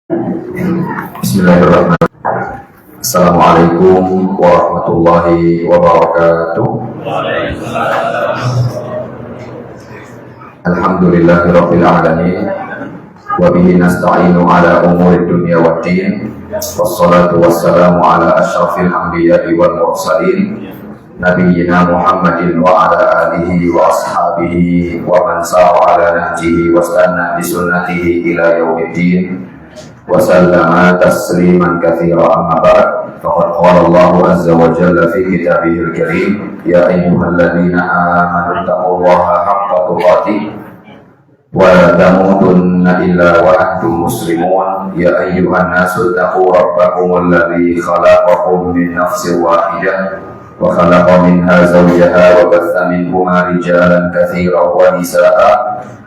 Bismillahirrahmanirrahim. Assalamualaikum warahmatullahi wabarakatuh. Alhamdulillahirabbil alamin. Wa bihi nasta'inu ala umuri dunya waddin. Wassalatu wassalamu ala asyrafil anbiya'i wal mursalin. Nabiyyina Muhammadin wa ala alihi wa ashabihi wa man sara ala nahjihi wa istanna bi sunnatihi ila yaumiddin. وسلم تسليما كثيرا أما بعد فقد قال الله عز وجل في كتابه الكريم يا أيها الذين آمنوا اتقوا الله حق تقاته ولا تموتن إلا وأنتم مسلمون يا أيها الناس اتقوا ربكم الذي خلقكم من نفس واحدة وخلق منها زوجها وبث منهما رجالا كثيرا ونساء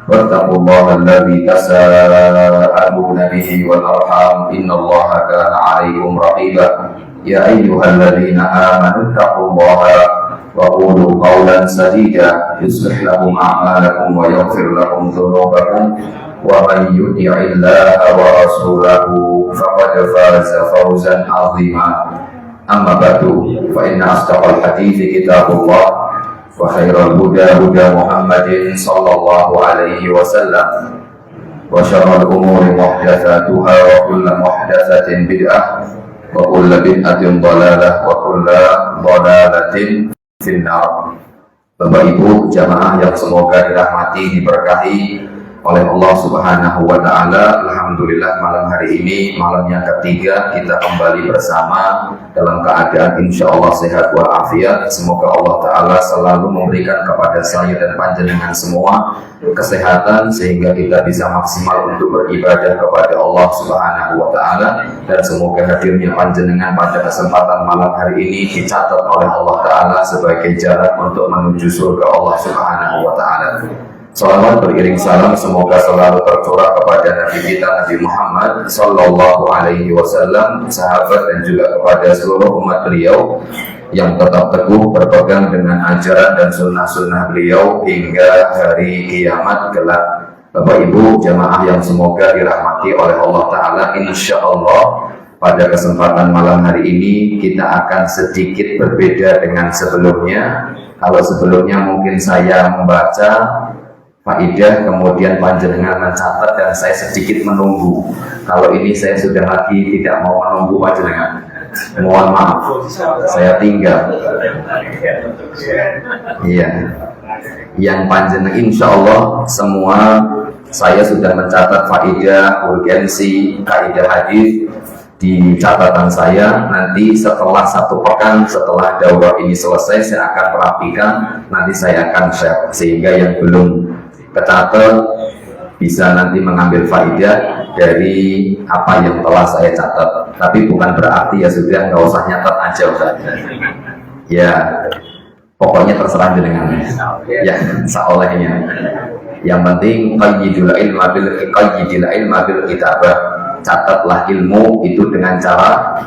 واتقوا الله الذي تساءلون به والأرحام إن الله كان عليكم رقيبا يا أيها الذين آمنوا اتقوا الله وقولوا قولا سديدا يصلح لكم أعمالكم ويغفر لكم ذنوبكم ومن يطع الله ورسوله فقد فاز فوزا عظيما أما بعد فإن أصدق الحديث كتاب الله وخير الهدى هدى محمد صلى الله عليه وسلم وشر الأمور محدثاتها وكل محدثة بدعة وكل بدعة ضلالة وكل ضلالة في النار. Bapak Ibu jamaah yang semoga dirahmati, diberkahi oleh Allah Subhanahu wa Ta'ala. Alhamdulillah malam hari ini malam yang ketiga kita kembali bersama dalam keadaan insya Allah sehat walafiat. Semoga Allah Ta'ala selalu memberikan kepada saya dan panjenengan semua kesehatan sehingga kita bisa maksimal untuk beribadah kepada Allah Subhanahu wa Ta'ala, dan semoga hadirnya panjenengan pada kesempatan malam hari ini dicatat oleh Allah Ta'ala sebagai jalan untuk menuju surga Allah Subhanahu wa Ta'ala. Salawat beriring salam semoga selalu tercurah kepada Nabi kita Nabi Muhammad Sallallahu Alaihi Wasallam, sahabat dan juga kepada seluruh umat beliau yang tetap teguh berpegang dengan ajaran dan sunnah-sunnah beliau hingga hari kiamat kelak. Bapak Ibu jamaah yang semoga dirahmati oleh Allah Ta'ala, insya Allah pada kesempatan malam hari ini kita akan sedikit berbeda dengan sebelumnya. Kalau sebelumnya mungkin saya membaca faidah kemudian panjenengan mencatat dan saya sedikit menunggu. Kalau ini saya sudah lagi tidak mau menunggu panjenengan, mohon maaf saya tinggal. Iya, yang panjenengan insya Allah semua saya sudah mencatat faidah, urgensi, kaidah hadis di catatan saya. Nanti setelah satu pekan setelah daurah ini selesai saya akan merapikan, nanti saya akan share sehingga yang belum kecatat bisa nanti mengambil faidah dari apa yang telah saya catat. Tapi bukan berarti ya sudah nggak usah nyatat aja Ustaz. Ya pokoknya terserah dengan ya seolehnya. Yang penting qayyidul ilma bil kitabah, catatlah ilmu itu dengan cara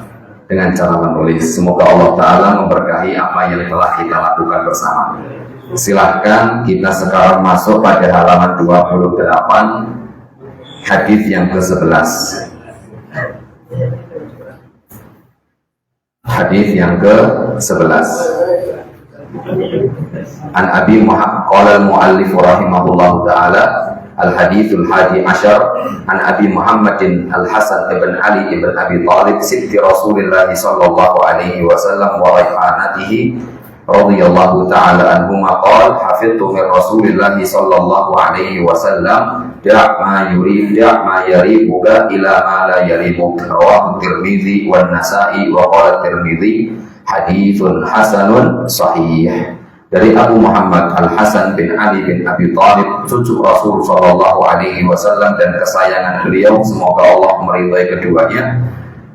menulis. Semoga Allah Ta'ala memberkahi apa yang telah kita lakukan bersama. Silahkan kita sekarang masuk pada halaman 28, hadis yang ke-11. Hadis yang ke-11. An Abi Muhammad qala al-muallif rahimahullahu taala al-hadithul hadi asyar an Abi Muhammadin al-Hasan ibn Ali ibn Abi Thalib siddi Rasulillah sallallahu alaihi wasallam wa raihanatihi radhiyallahu ta'ala anhuma qala hafidtu min Rasulillah sallallahu alaihi wasallam da' ma yaribuka ila ma la yaribuk, rawahu Tirmidzi wan Nasa'i wa qala Tirmidzi haditsun hasanun sahih. Dari Abu Muhammad Al-Hasan bin Ali bin Abi Thalib, cucu Rasul sallallahu alaihi wasallam dan kesayangan beliau, semoga Allah meridai keduanya.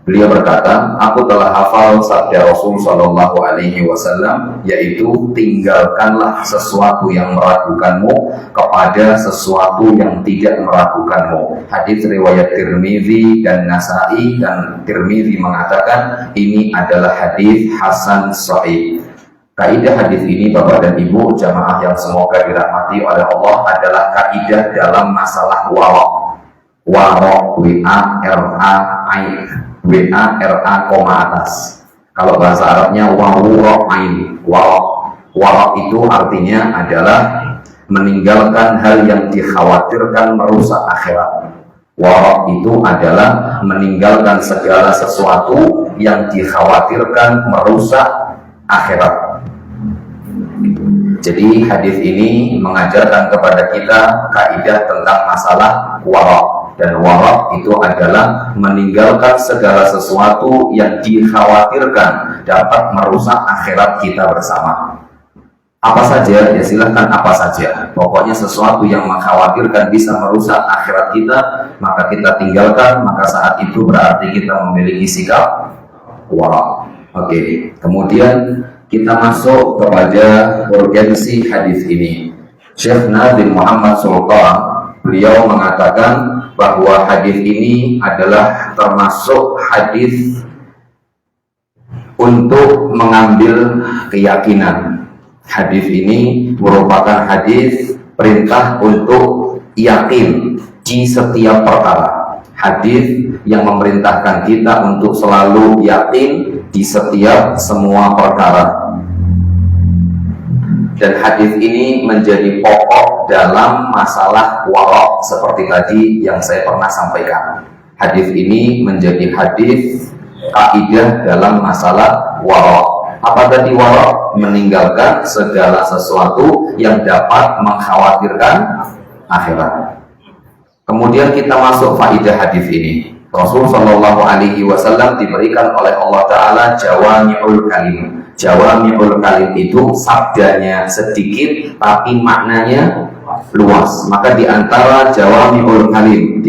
Beliau berkata, aku telah hafal sabda Rasul sallallahu alaihi wasallam, yaitu tinggalkanlah sesuatu yang meragukanmu kepada sesuatu yang tidak meragukanmu. Hadis riwayat Tirmidzi dan Nasa'i, dan Tirmidzi mengatakan ini adalah hadis hasan sahih. Kaidah hadis ini Bapak dan Ibu jamaah yang semoga dirahmati oleh Allah adalah kaidah dalam masalah wara. Warok, W-A-R-A koma atas. Kalau bahasa Arabnya wawurok ain. Warok itu artinya adalah meninggalkan hal yang dikhawatirkan merusak akhirat. Warok itu adalah meninggalkan segala sesuatu yang dikhawatirkan merusak akhirat. Jadi hadis ini mengajarkan kepada kita kaidah tentang masalah warok. Dan warok itu adalah meninggalkan segala sesuatu yang dikhawatirkan dapat merusak akhirat kita bersama. Apa saja, ya silahkan apa saja. Pokoknya sesuatu yang mengkhawatirkan bisa merusak akhirat kita, maka kita tinggalkan, maka saat itu berarti kita memiliki sikap warok. Oke, kemudian kita masuk kepada urgensi hadis ini. Syekh Nadim Muhammad Sultan, beliau mengatakan bahwa hadis ini adalah termasuk hadis untuk mengambil keyakinan. Hadis ini merupakan hadis perintah untuk yakin di setiap perkara. Hadis yang memerintahkan kita untuk selalu yakin di setiap semua perkara. Dan hadis ini menjadi pokok dalam masalah warok seperti tadi yang saya pernah sampaikan. Hadis ini menjadi hadis kaidah dalam masalah warok. Apa tadi warok? Meninggalkan segala sesuatu yang dapat mengkhawatirkan akhirat. Kemudian kita masuk faidah hadis ini. Rasul Shallallahu Alaihi Wasallam diberikan oleh Allah Taala jawami'ul kalim. Jawami'ul kalim itu sabdanya sedikit tapi maknanya luas. Maka di antara jawami'ul kalim,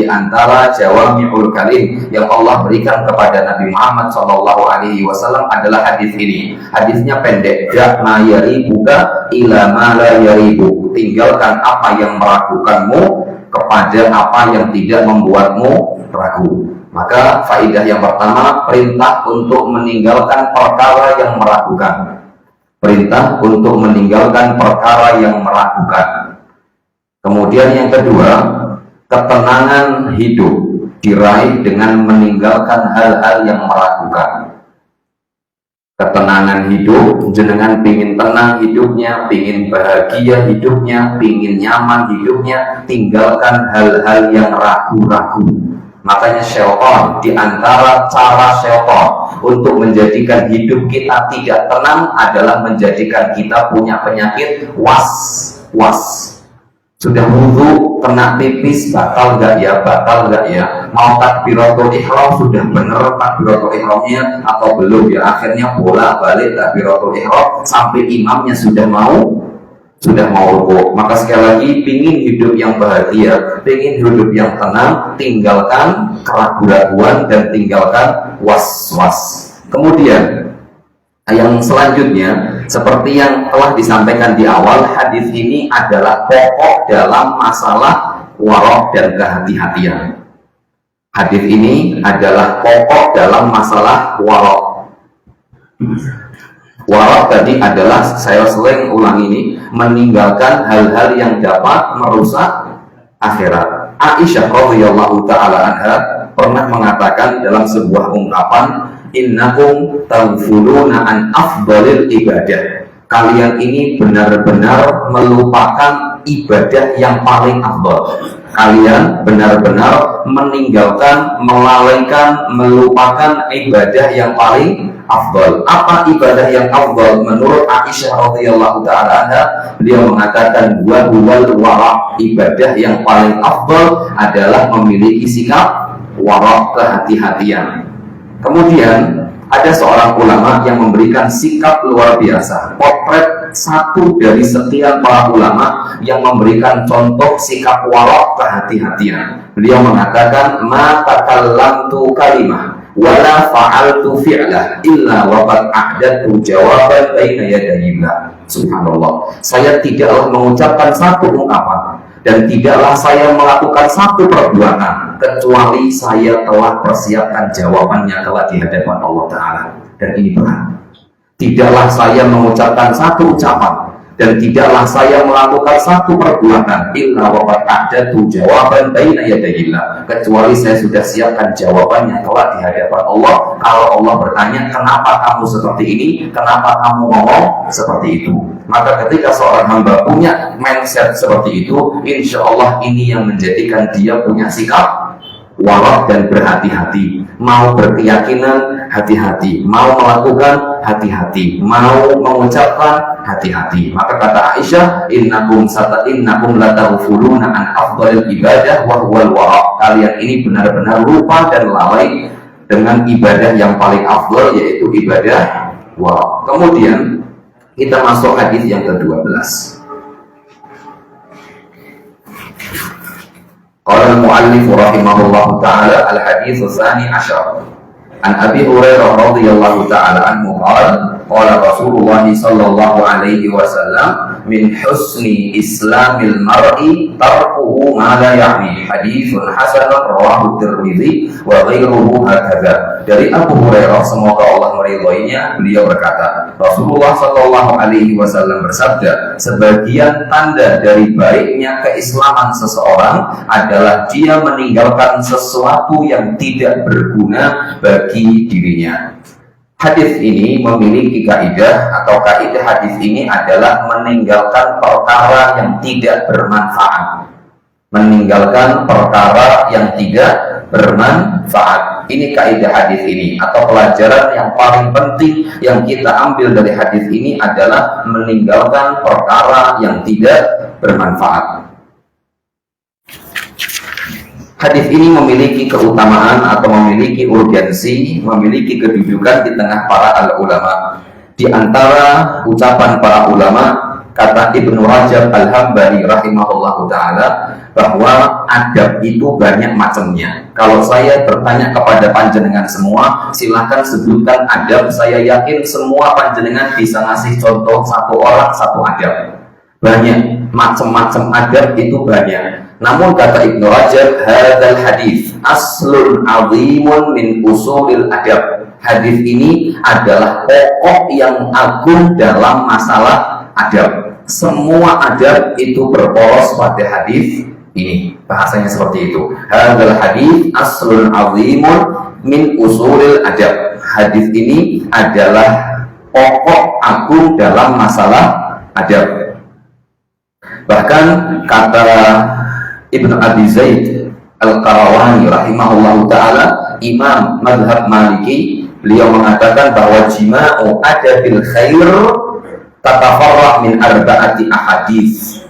yang Allah berikan kepada Nabi Muhammad Shallallahu Alaihi Wasallam adalah hadis ini. Hadisnya pendek. Da'ma yaribuka ila ma la yaribu. Tinggalkan apa yang meragukanmu kepada apa yang tidak membuatmu ragu. Maka faidah yang pertama, perintah untuk meninggalkan perkara yang meragukan. Perintah untuk meninggalkan perkara yang meragukan. Kemudian yang kedua, ketenangan hidup diraih dengan meninggalkan hal-hal yang meragukan. Ketenangan hidup, jenengan pingin tenang hidupnya, pingin bahagia hidupnya, pingin nyaman hidupnya, tinggalkan hal-hal yang ragu-ragu. Makanya syaitan, di antara cara syaitan untuk menjadikan hidup kita tidak tenang adalah menjadikan kita punya penyakit was-was. Sudah wudu, kena pipis, batal nggak ya? Mau takbiratul ihram, sudah bener takbiratul ihramnya atau belum ya? Akhirnya bolak-balik takbiratul ihram sampai imamnya sudah mau rukuk. Maka sekali lagi, pingin hidup yang bahagia, pingin hidup yang tenang, tinggalkan keraguan-raguan dan tinggalkan was-was. Kemudian yang selanjutnya, seperti yang telah disampaikan di awal, hadis ini adalah pokok dalam masalah warok dan kehati-hatian. Hadis ini adalah pokok dalam masalah warok. Warok tadi adalah, saya sering ulang ini, meninggalkan hal-hal yang dapat merusak akhirat. Aisyah radhiyallahu taala anha pernah mengatakan dalam sebuah ungkapan, innakum taghfuluna an afdalil ibadah. Kalian ini benar-benar melupakan ibadah yang paling afdal. Kalian benar-benar meninggalkan, melalaikan, melupakan ibadah yang paling afdal. Apa ibadah yang afdal menurut Aisyah radhiyallahu taala anha? Beliau mengatakan wa huwal wara'. Ibadah yang paling afdal adalah memiliki sikap wara', kehati-hatian. Kemudian ada seorang ulama yang memberikan sikap luar biasa, potret satu dari sekian para ulama yang memberikan contoh sikap wara', kehati-hatian. Beliau mengatakan, ma takallamtu kalimah wala fa'altu fi'lah illa waqad a'dadtu jawaban baina yadayillah. Subhanallah, saya tidaklah mengucapkan satu ungkapan dan tidaklah saya melakukan satu perbuatan kecuali saya telah persiapkan jawabannya kelak di hadapan Allah Ta'ala. Dan ini berat. Tidaklah saya mengucapkan satu ucapan dan tidaklah saya melakukan satu perbuatan illa waqad a'dadtu jawaban baina yadayillah, kecuali saya sudah siapkan jawabannya kelak di hadapan Allah. Kalau Allah bertanya, kenapa kamu seperti ini, kenapa kamu ngomong seperti itu, maka ketika seorang hamba punya mindset seperti itu, insya Allah ini yang menjadikan dia punya sikap warak dan berhati-hati. Mau berkeyakinan, hati-hati. Mau melakukan, hati-hati. Mau mengucapkan, hati-hati. Maka kata Aisyah, innakum lataghfuluna an afdhalil ibadah wa huwal wara'. Kalian ini benar-benar lupa dan lalai dengan ibadah yang paling afdal, yaitu ibadah wara'. Kemudian kita masuk hadis yang ke-12. Qala al-mu'allif rahimahullahu ta'ala al-hadits tsani asyar an Abi Hurairah radhiyallahu ta'ala anhu qala Rasulullah sallallahu alaihi wasallam min husni islamil mar'i tarkuhu ma la ya'ni, haditsun hasanun rawahu Tirmidzi wa ghairuhu hakadha. Dari Abu Hurairah, semoga Allah meridhoinya, beliau berkata, Rasulullah sallallahu alaihi wasallam bersabda, sebagian tanda dari baiknya keislaman seseorang adalah dia meninggalkan sesuatu yang tidak berguna bagi dirinya. Hadis ini memiliki kaidah, atau kaidah hadis ini adalah meninggalkan perkara yang tidak bermanfaat. Meninggalkan perkara yang tidak bermanfaat. Ini kaidah hadis ini, atau pelajaran yang paling penting yang kita ambil dari hadis ini adalah meninggalkan perkara yang tidak bermanfaat. Hadis ini memiliki keutamaan atau memiliki urgensi, memiliki kedudukan di tengah para ulama. Di antara ucapan para ulama, kata Ibnu Rajab Al-Hambali rahimahullahu ta'ala, bahwa adab itu banyak macamnya. Kalau saya bertanya kepada panjenengan semua, silahkan sebutkan adab, saya yakin semua panjenengan bisa ngasih contoh satu orang satu adab. Banyak, macam-macam adab itu banyak. Namun kata Ibnu Rajab, hadzal hadis aslun azimun min usulil adab. Hadis ini adalah pokok yang agung dalam masalah adab. Semua adab itu berporos pada hadis ini. Bahasanya seperti itu. Hadzal hadis aslun azimun min usulil adab. Hadis ini adalah pokok agung dalam masalah adab. Bahkan kata Ibnu Abi Zaid Al-Qarawani rahimahullahu ta'ala, imam madhab Maliki, beliau mengatakan bahwa jima'u adabil khair tatafarraq min arba'ati ahadits.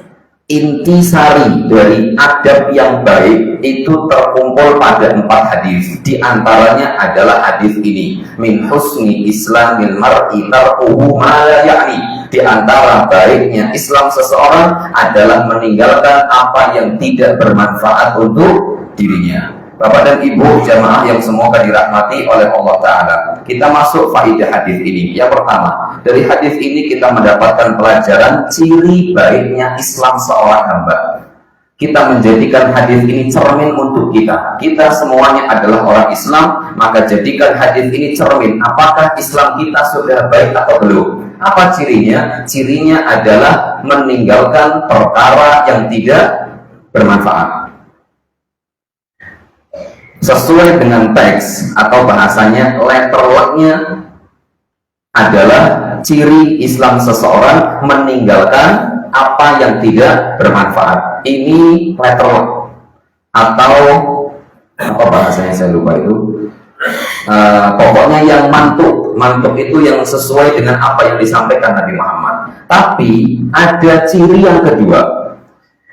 Intisari dari adab yang baik itu terkumpul pada 4 hadis. Di antaranya adalah hadis ini, min husni islamil mar'i tarkuhu ma la ya'ni. Di antara baiknya Islam seseorang adalah meninggalkan apa yang tidak bermanfaat untuk dirinya. Bapak dan Ibu jamaah yang semoga dirahmati oleh Allah Ta'ala, kita masuk faidah hadis ini. Yang pertama, dari hadis ini kita mendapatkan pelajaran ciri baiknya Islam seorang hamba. Kita menjadikan hadis ini cermin untuk kita. Kita semuanya adalah orang Islam, maka jadikan hadis ini cermin. Apakah Islam kita sudah baik atau belum? Apa cirinya? Cirinya adalah meninggalkan perkara yang tidak bermanfaat. Sesuai dengan teks atau bahasanya, letter luck-nya adalah ciri Islam seseorang meninggalkan apa yang tidak bermanfaat. Ini letter luck, atau apa bahasanya saya lupa itu. Pokoknya yang mantuk itu yang sesuai dengan apa yang disampaikan Nabi Muhammad. Tapi ada ciri yang kedua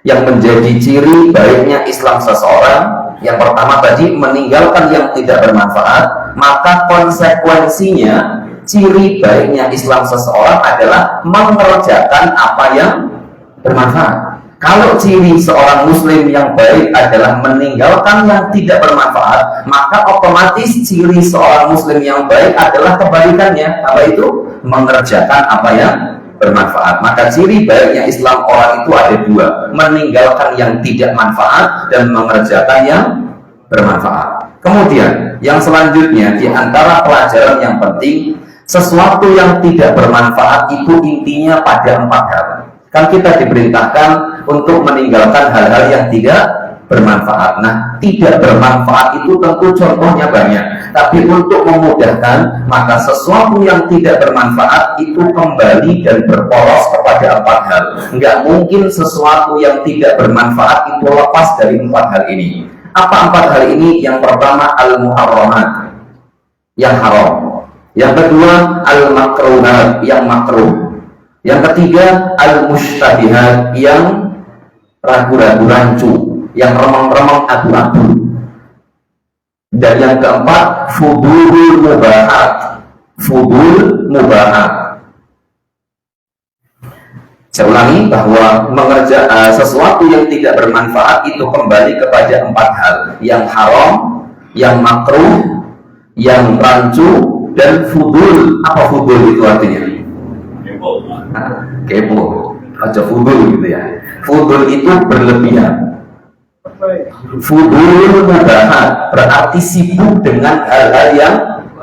yang menjadi ciri baiknya Islam seseorang. Yang pertama tadi, meninggalkan yang tidak bermanfaat. Maka konsekuensinya, ciri baiknya Islam seseorang adalah mengerjakan apa yang bermanfaat. Kalau ciri seorang muslim yang baik adalah meninggalkan yang tidak bermanfaat, maka otomatis ciri seorang muslim yang baik adalah kebalikannya. Apa itu? Mengerjakan apa yang bermanfaat. Maka ciri baiknya Islam orang itu ada 2, meninggalkan yang tidak manfaat dan mengerjakan yang bermanfaat. Kemudian yang selanjutnya, di antara pelajaran yang penting, sesuatu yang tidak bermanfaat itu intinya pada 4 hal. Kan kita diperintahkan untuk meninggalkan hal-hal yang tidak bermanfaat. Nah, tidak bermanfaat itu tentu contohnya banyak. Tapi untuk memudahkan, maka sesuatu yang tidak bermanfaat itu kembali dan berporos kepada 4 hal. Enggak mungkin sesuatu yang tidak bermanfaat itu lepas dari 4 hal ini. Apa 4 hal ini? Yang pertama al-muharramat, yang haram. Yang kedua al-makruhat, yang makruh. Yang ketiga al-mustabihat, yang ragu-ragu, rancu, yang remeng-remeng, abu-abu. Dan yang keempat fudulul mubahat, fudul mubahat. Saya ulangi bahwa sesuatu yang tidak bermanfaat itu kembali kepada 4 hal, yang haram, yang makruh, yang rancu, dan fudul. Apa fudul itu artinya? Kepo. Aja fudul gitu ya. Fudul itu berlebihan. Fudul mubahat berarti sibuk dengan hal-hal yang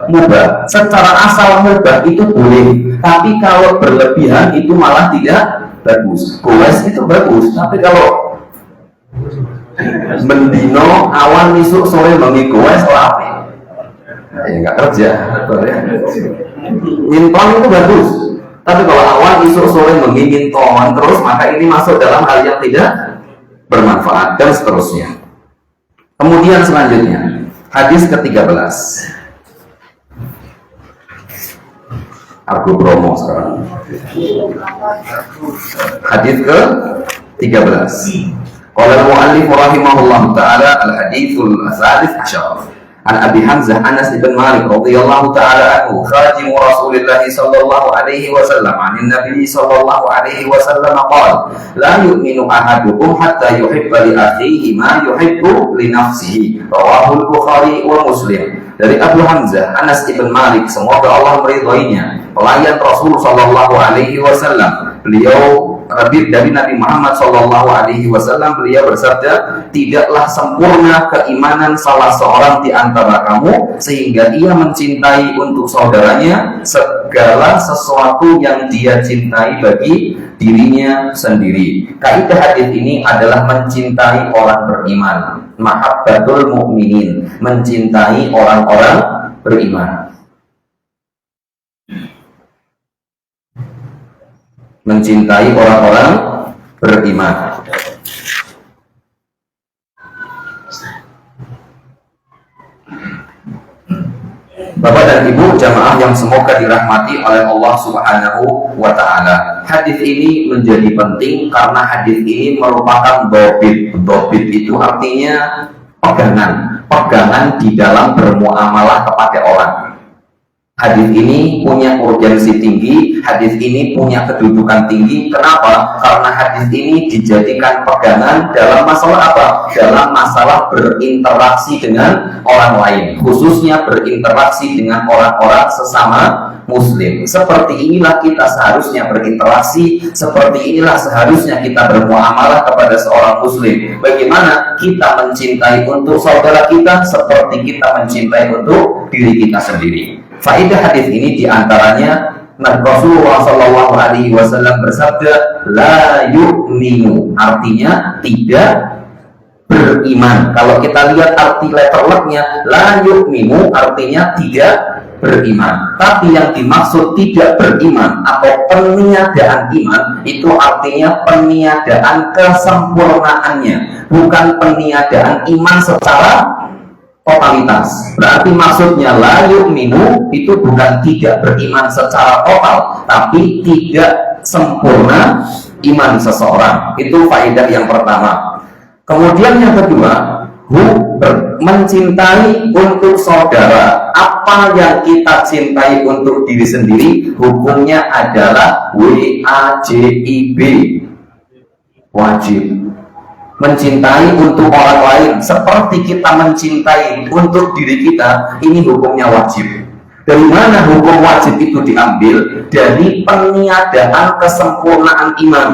mubah. Secara asal mubah itu boleh, tapi kalau berlebihan itu malah tidak bagus. Goes itu bagus, tapi kalau mendino awan isuk sore bengi goes apa? Ya nggak kerja, minton itu bagus. Tapi kalau awan isuk sore bengi minton terus, maka ini masuk dalam hal yang tidak bermanfaat dan seterusnya. Kemudian selanjutnya hadis ke-13. Aku promo sekarang. Hadis ke-13. Qala al-mu'allif rahimahullah taala al-haditsul tsalits asyar. An Abi Hamzah Anas bin Malik radhiyallahu taala anhu khadim Rasulillah sallallahu alaihi wasallam an Nabi sallallahu alaihi wasallam qala la yu'minu ahadukum hatta yuhibba li akhihi ma yuhibbu li nafsihi. Rawahu Bukhari wa Muslim. Dari Abu Hamzah Anas bin Malik, semoga Allah meridhoinya, pelayan Rasul sallallahu alaihi wasallam. Beliau dari Nabi Muhammad Shallallahu Alaihi Wasallam, beliau bersabda, tidaklah sempurna keimanan salah seorang di antara kamu sehingga ia mencintai untuk saudaranya segala sesuatu yang dia cintai bagi dirinya sendiri. Kaidah hadis ini adalah mencintai orang beriman, mahabbatul mukminin, mencintai orang-orang beriman. Mencintai orang-orang beriman. Bapak dan Ibu jamaah yang semoga dirahmati oleh Allah Subhanahu wa taala. Hadis ini menjadi penting karena hadis ini merupakan dhabit. Dhabit itu artinya pegangan di dalam bermuamalah kepada orang. Hadis ini punya urgensi tinggi, hadis ini punya kedudukan tinggi. Kenapa? Karena hadis ini dijadikan pegangan dalam masalah apa? Dalam masalah berinteraksi dengan orang lain, khususnya berinteraksi dengan orang-orang sesama muslim. Seperti inilah kita seharusnya berinteraksi, seperti inilah seharusnya kita bermuamalah kepada seorang muslim. Bagaimana kita mencintai untuk saudara kita seperti kita mencintai untuk diri kita sendiri. Faedah hadis ini diantaranya Rasulullah Shallallahu Alaihi Wasallam bersabda, la yu'minu, artinya tidak beriman. Kalau kita lihat arti letternya, la yu'minu artinya tidak beriman. Tapi yang dimaksud tidak beriman atau peniadaan iman itu artinya peniadaan kesempurnaannya, bukan peniadaan iman secara totalitas. Berarti maksudnya la yu'minu itu bukan tidak beriman secara total, tapi tidak sempurna iman seseorang. Itu faedah yang pertama. Kemudian yang kedua, mencintai untuk saudara. Apa yang kita cintai untuk diri sendiri, hukumnya adalah WAJIB, wajib. Mencintai untuk orang lain seperti kita mencintai untuk diri kita, ini hukumnya wajib. Dari mana hukum wajib itu diambil? Dari peniadaan kesempurnaan iman.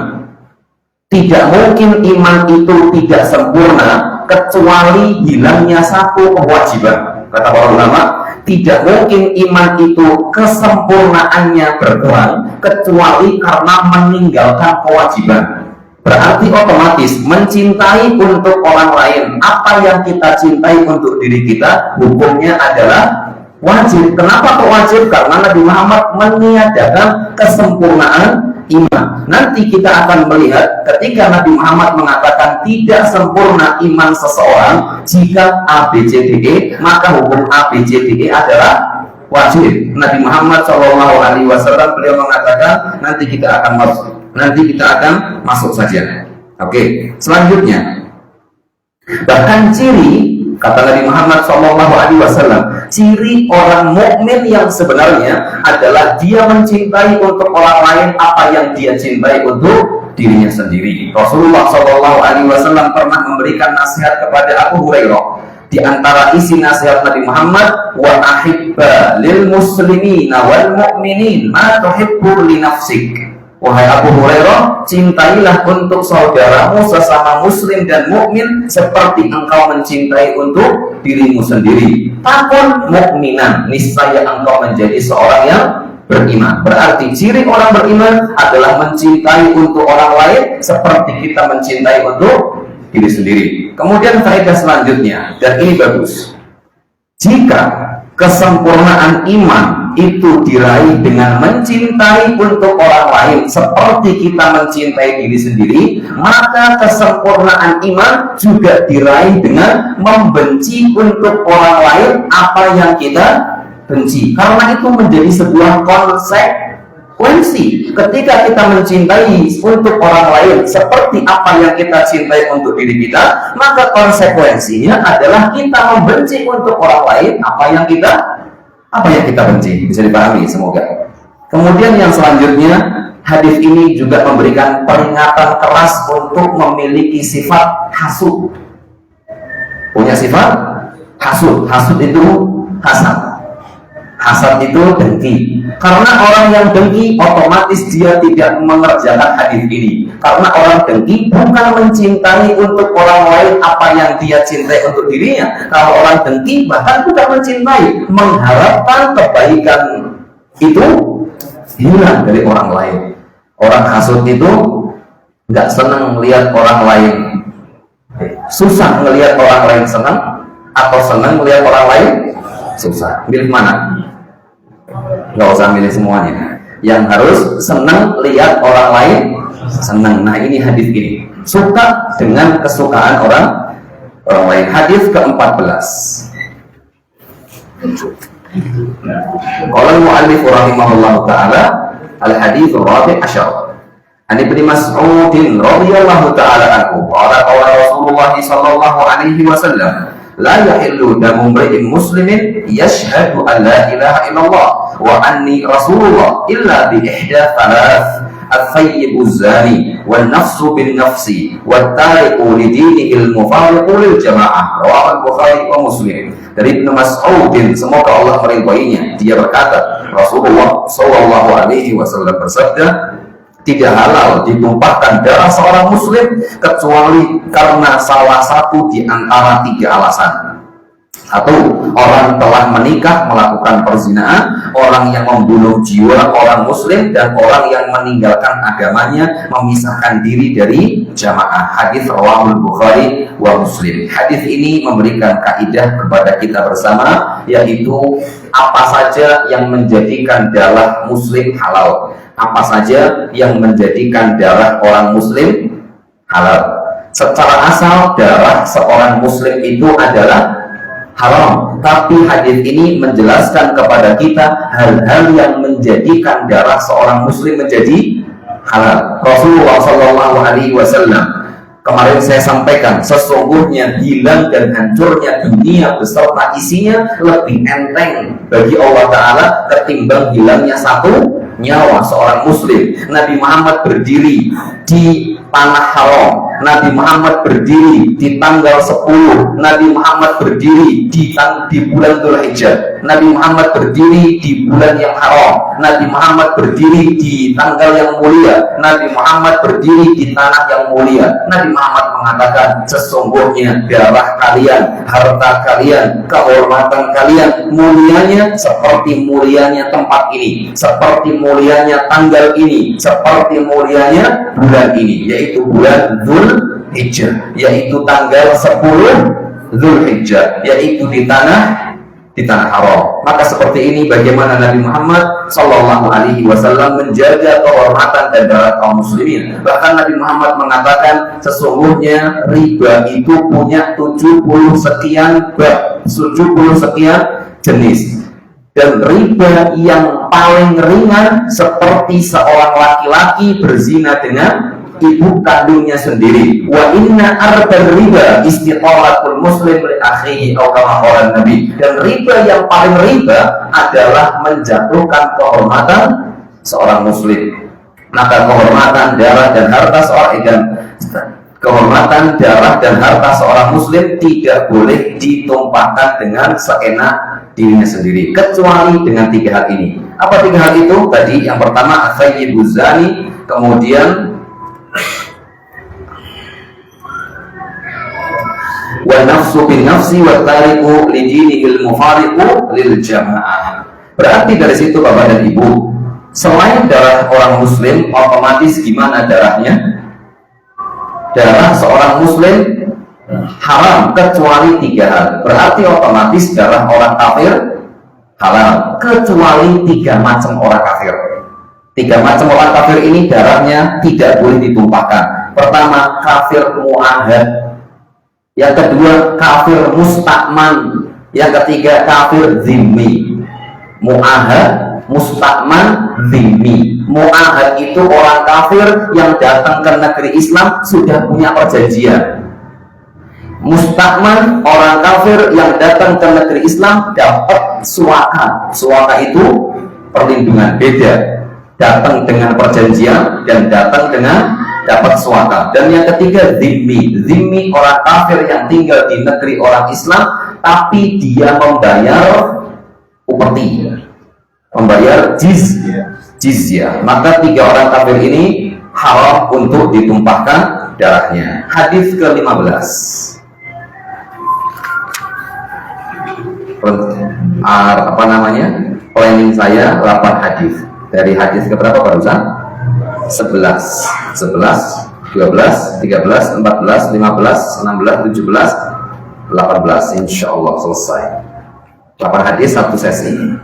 Tidak mungkin iman itu tidak sempurna kecuali hilangnya satu kewajiban. Kata para ulama, tidak mungkin iman itu kesempurnaannya berkurang kecuali karena meninggalkan kewajiban. Berarti otomatis mencintai untuk orang lain, apa yang kita cintai untuk diri kita, hukumnya adalah wajib. Kenapa kok wajib? Karena Nabi Muhammad meniadakan kesempurnaan iman. Nanti kita akan melihat ketika Nabi Muhammad mengatakan tidak sempurna iman seseorang jika ABCDE, maka hukum ABCDE adalah wajib. Nabi Muhammad SAW beliau mengatakan nanti kita akan masuk saja. Oke, selanjutnya bahkan ciri kata Nabi Muhammad SAW, ciri orang mukmin yang sebenarnya adalah dia mencintai untuk orang lain apa yang dia cintai untuk dirinya sendiri. Rasulullah SAW pernah memberikan nasihat kepada Abu Hurairah. Di antara isi nasihat Nabi Muhammad, wa ahibba lil muslimina wal mu'minin ma tuhibbu li nafsik. Wahai Abu Hurairah, cintailah untuk saudaramu sesama muslim dan mukmin seperti engkau mencintai untuk dirimu sendiri. Takun mukminan, niscaya engkau menjadi seorang yang beriman. Berarti ciri orang beriman adalah mencintai untuk orang lain seperti kita mencintai untuk diri sendiri. Kemudian faedah selanjutnya, dan ini bagus. Jika kesempurnaan iman itu diraih dengan mencintai untuk orang lain seperti kita mencintai diri sendiri, maka kesempurnaan iman juga diraih dengan membenci untuk orang lain apa yang kita benci. Karena itu menjadi sebuah konsekuensi. Ketika kita mencintai untuk orang lain seperti apa yang kita cintai untuk diri kita, maka konsekuensinya adalah kita membenci untuk orang lain apa yang kita benci. Bisa dipahami semoga. Kemudian yang selanjutnya, hadis ini juga memberikan peringatan keras untuk memiliki sifat hasud. Punya sifat hasud. Hasud itu hasad. Hasad itu dengki. Karena orang yang dengki otomatis dia tidak mengerjakan hadis ini. Karena orang dengki bukan mencintai untuk orang lain apa yang dia cintai untuk dirinya. Kalau orang dengki bahkan bukan mencintai, mengharapkan kebaikan itu hilang dari orang lain. Orang hasud itu nggak senang melihat orang lain susah, melihat orang lain senang, atau senang melihat orang lain susah. Milih mana? Nggak usah milih semuanya. Yang harus senang lihat orang lain senang. Nah ini hadis ini, suka dengan kesukaan orang lain. Hadis ke-14. Qala al-mu'allif rahimahullah ta'ala al-hadits ar-rabi' asyar. An Ibnu Mas'ud radhiyallahu ta'ala anhu qala Rasulullah sallallahu alaihi wasallam, la yahillu damu imri'in muslimin yashhadu an la ilaha illallah wa anni rasulullah illa bi ihda thalath al-thayyibu az-zani wal nafsu bin nafsi wat tariqu li dinihi al-mufariqu lil jamaah. Rawahu al-Bukhari wa Muslim. Dari Ibnu Mas'ud, semoga Allah meridhoinya, dia berkata, Rasulullah sallallahu alaihi wasallam bersabda, tidak halal ditumpahkan darah seorang muslim kecuali karena salah satu di antara 3 alasan. Satu, orang telah menikah melakukan perzinahan, orang yang membunuh jiwa orang muslim, dan orang yang meninggalkan agamanya memisahkan diri dari jamaah. Hadis rawahul Bukhari wa Muslim. Hadis ini memberikan kaidah kepada kita bersama, yaitu apa saja yang menjadikan darah muslim halal, apa saja yang menjadikan darah orang muslim halal. Secara asal darah seorang muslim itu adalah haram, tapi hadis ini menjelaskan kepada kita hal-hal yang menjadikan darah seorang muslim menjadi halal. Rasulullah sallallahu alaihi wasallam kemarin saya sampaikan, sesungguhnya hilang dan hancurnya dunia beserta isinya lebih enteng bagi Allah Ta'ala ketimbang hilangnya satu nyawa seorang muslim. Nabi Muhammad berdiri di tanah haram, Nabi Muhammad berdiri di tanggal 10, Nabi Muhammad berdiri di bulan Dzulhijjah, Nabi Muhammad berdiri di bulan yang haram, Nabi Muhammad berdiri di tanggal yang mulia, Nabi Muhammad berdiri di tanah yang mulia. Nabi Muhammad mengatakan, sesungguhnya darah kalian, harta kalian, kehormatan kalian, mulianya seperti mulianya tempat ini, seperti mulianya tanggal ini, seperti mulianya bulan ini, yaitu bulan Dzulhijjah, yaitu tanggal 10 Dzulhijjah, yaitu di tanah haram. Maka seperti ini bagaimana Nabi Muhammad Sallallahu Alaihi Wasallam menjaga kehormatan dan darah kaum muslimin. Bahkan Nabi Muhammad mengatakan, sesungguhnya riba itu punya 70 sekian bab, 70 sekian jenis. Dan riba yang paling ringan seperti seorang laki-laki berzina dengan ibu kandungnya sendiri. Wa inna arbar riba istiqalatul muslim li akhihi atau kama qala Nabi. Dan riba yang paling riba adalah menjatuhkan kehormatan seorang muslim. Maka kehormatan darah dan harta seorang muslim tidak boleh ditumpahkan dengan seenak dirinya sendiri, kecuali dengan 3 hal ini. Apa 3 hal itu? Tadi yang pertama as-sayyibuz zani, kemudian wa nafsu bin nafsi wa tariku li dinihil mufariqu lil jamaah. Berarti dari situ Bapak dan Ibu, selain darah orang muslim, otomatis gimana darahnya? Darah seorang muslim haram kecuali 3 hal. Berarti otomatis darah orang kafir halal kecuali 3 macam orang kafir. 3 macam orang kafir ini darahnya tidak boleh ditumpahkan. Pertama, kafir mu'ahad. Yang kedua, kafir mustakman. Yang ketiga, kafir zimmi. Mu'ahad, mustakman, zimmi. Mu'ahad itu orang kafir yang datang ke negeri Islam sudah punya perjanjian. Mustakman, orang kafir yang datang ke negeri Islam dapat suaka. Suaka itu perlindungan, beda. Datang dengan perjanjian dan datang dengan dapat suaka. Dan yang ketiga, zimmi. Zimmi orang kafir yang tinggal di negeri orang Islam tapi dia membayar upeti, membayar jizyah. Maka 3 orang kafir ini haram untuk ditumpahkan darahnya. Hadis ke-15. Planning saya 8 hadis. Dari hadis ke berapa barusan? 11, 12, 13, 14, 15, 16, 17, 18. Insya Allah selesai 8 hadis 1 sesi.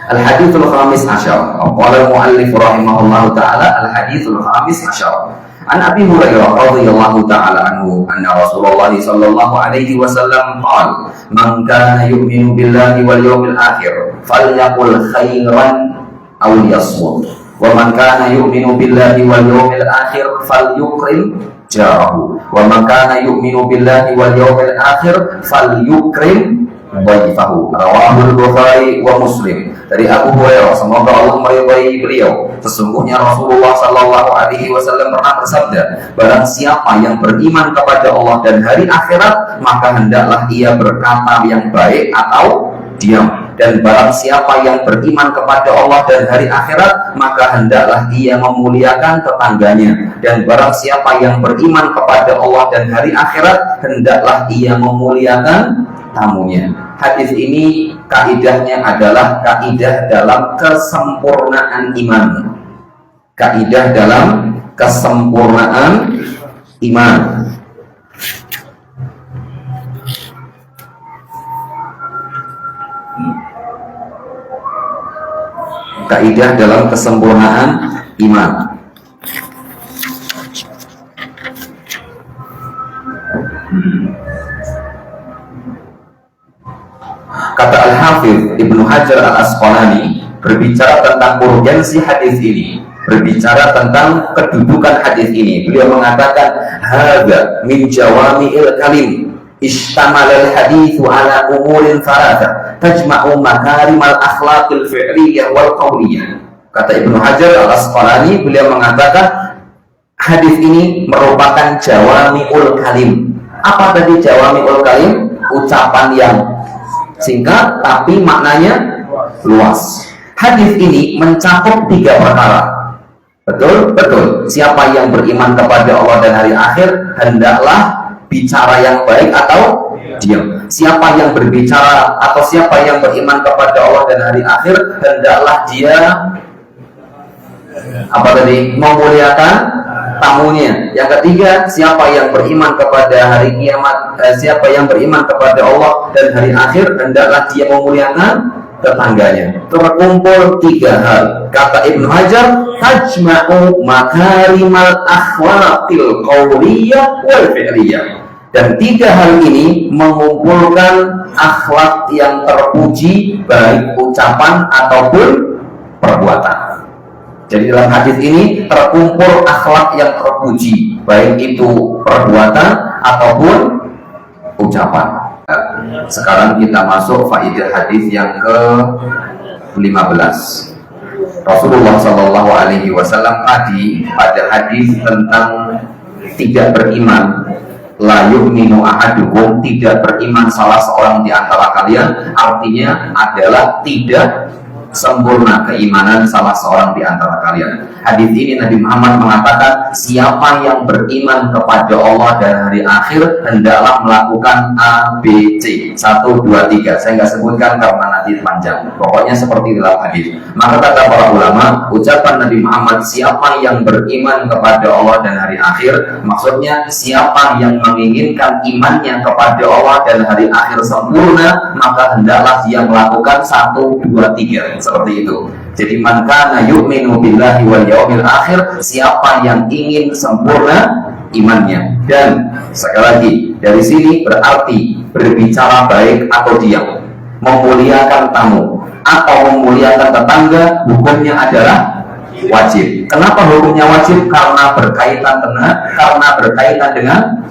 Al-hadithul khamis asyar. Qala al-muallif rahimahullahu ta'ala al-hadithul khamis asyar. An Abi Hurairah radhiyallahu ta'ala anhu anna Rasulullah sallallahu alaihi wasallam qala man kana yu'minu billahi wal yawmil akhir falyaqul khairan aw liyasmut wa man kana yu'minu billahi wal yawmil akhir falyukrim jarahu wa man kana yu'minu billahi wal yawmil akhir falyukrim dhaifahu. Rawahul Bukhari wa Muslim. Dari Abu Hurairah, semoga Allah meridai beliau, sesungguhnya Rasulullah sallallahu alaihi wasallam pernah bersabda, barang siapa yang beriman kepada Allah dan hari akhirat, maka hendaklah ia berkata yang baik atau diam. Dan barang siapa yang beriman kepada Allah dan hari akhirat, maka hendaklah ia memuliakan tetangganya. Dan barang siapa yang beriman kepada Allah dan hari akhirat, hendaklah ia memuliakan tamunya. Hadis ini kaidahnya adalah kaidah dalam kesempurnaan iman. Kaidah dalam kesempurnaan iman. Kaidah dalam kesempurnaan iman. Kata Al-Hafidh Ibnu Hajar Al-Asqalani berbicara tentang urgensi hadis ini, berbicara tentang kedudukan hadis ini. Beliau mengatakan, hadza min jawami'il kalim, ishtamalal hadithu ala umurin thalatha tajma'u makarimal akhlaqil fi'liyah wal qawliyah. Kata Ibnu Hajar Al-Asqalani, beliau mengatakan Hadis ini merupakan jawami'ul kalim. Apa tadi jawami'ul kalim? Ucapan yang singkat tapi maknanya luas. Hadis ini mencakup 3 perkara. Betul? Betul. Siapa yang beriman kepada Allah dan hari akhir hendaklah bicara yang baik atau diam. Siapa yang berbicara atau siapa yang beriman kepada Allah dan hari akhir hendaklah dia apa tadi? Memuliakan tamunya. Yang ketiga, siapa yang beriman kepada hari kiamat, siapa yang beriman kepada Allah dan hari akhir hendaklah dia memuliakan tetangganya. Terkumpul 3 hal. Kata Ibnu Hajar, tajma'u makarimal akhlaqil qauliyah wal fi'liyah. Dan 3 hal ini mengumpulkan akhlak yang terpuji, baik ucapan ataupun perbuatan. Jadi dalam hadis ini terkumpul akhlak yang terpuji, baik itu perbuatan ataupun ucapan. Sekarang kita masuk faedah hadis yang ke-15. Rasulullah Shallallahu Alaihi Wasallam tadi pada hadis tentang tidak beriman, la yu'minu ahadukum, tidak beriman salah seorang di antara kalian, artinya adalah tidak sempurna keimanan salah seorang di antara kalian. Hadis ini Nabi Muhammad mengatakan, siapa yang beriman kepada Allah dan hari akhir hendaklah melakukan A, B, C, 1, 2, 3. Saya nggak sebutkan karena nanti panjang. Pokoknya seperti dalam hadis. Maka kata para ulama, ucapan Nabi Muhammad, siapa yang beriman kepada Allah dan hari akhir, maksudnya siapa yang menginginkan imannya kepada Allah dan hari akhir sempurna, maka hendaklah dia melakukan 1, 2, 3. Seperti itu. Jadi man kana yu'minu billahi wal yaumil akhir, siapa yang ingin sempurna imannya. Dan sekali lagi, dari sini berarti berbicara baik atau diam, memuliakan tamu atau memuliakan tetangga, hukumnya adalah wajib. Kenapa hukumnya wajib? Karena berkaitan dengan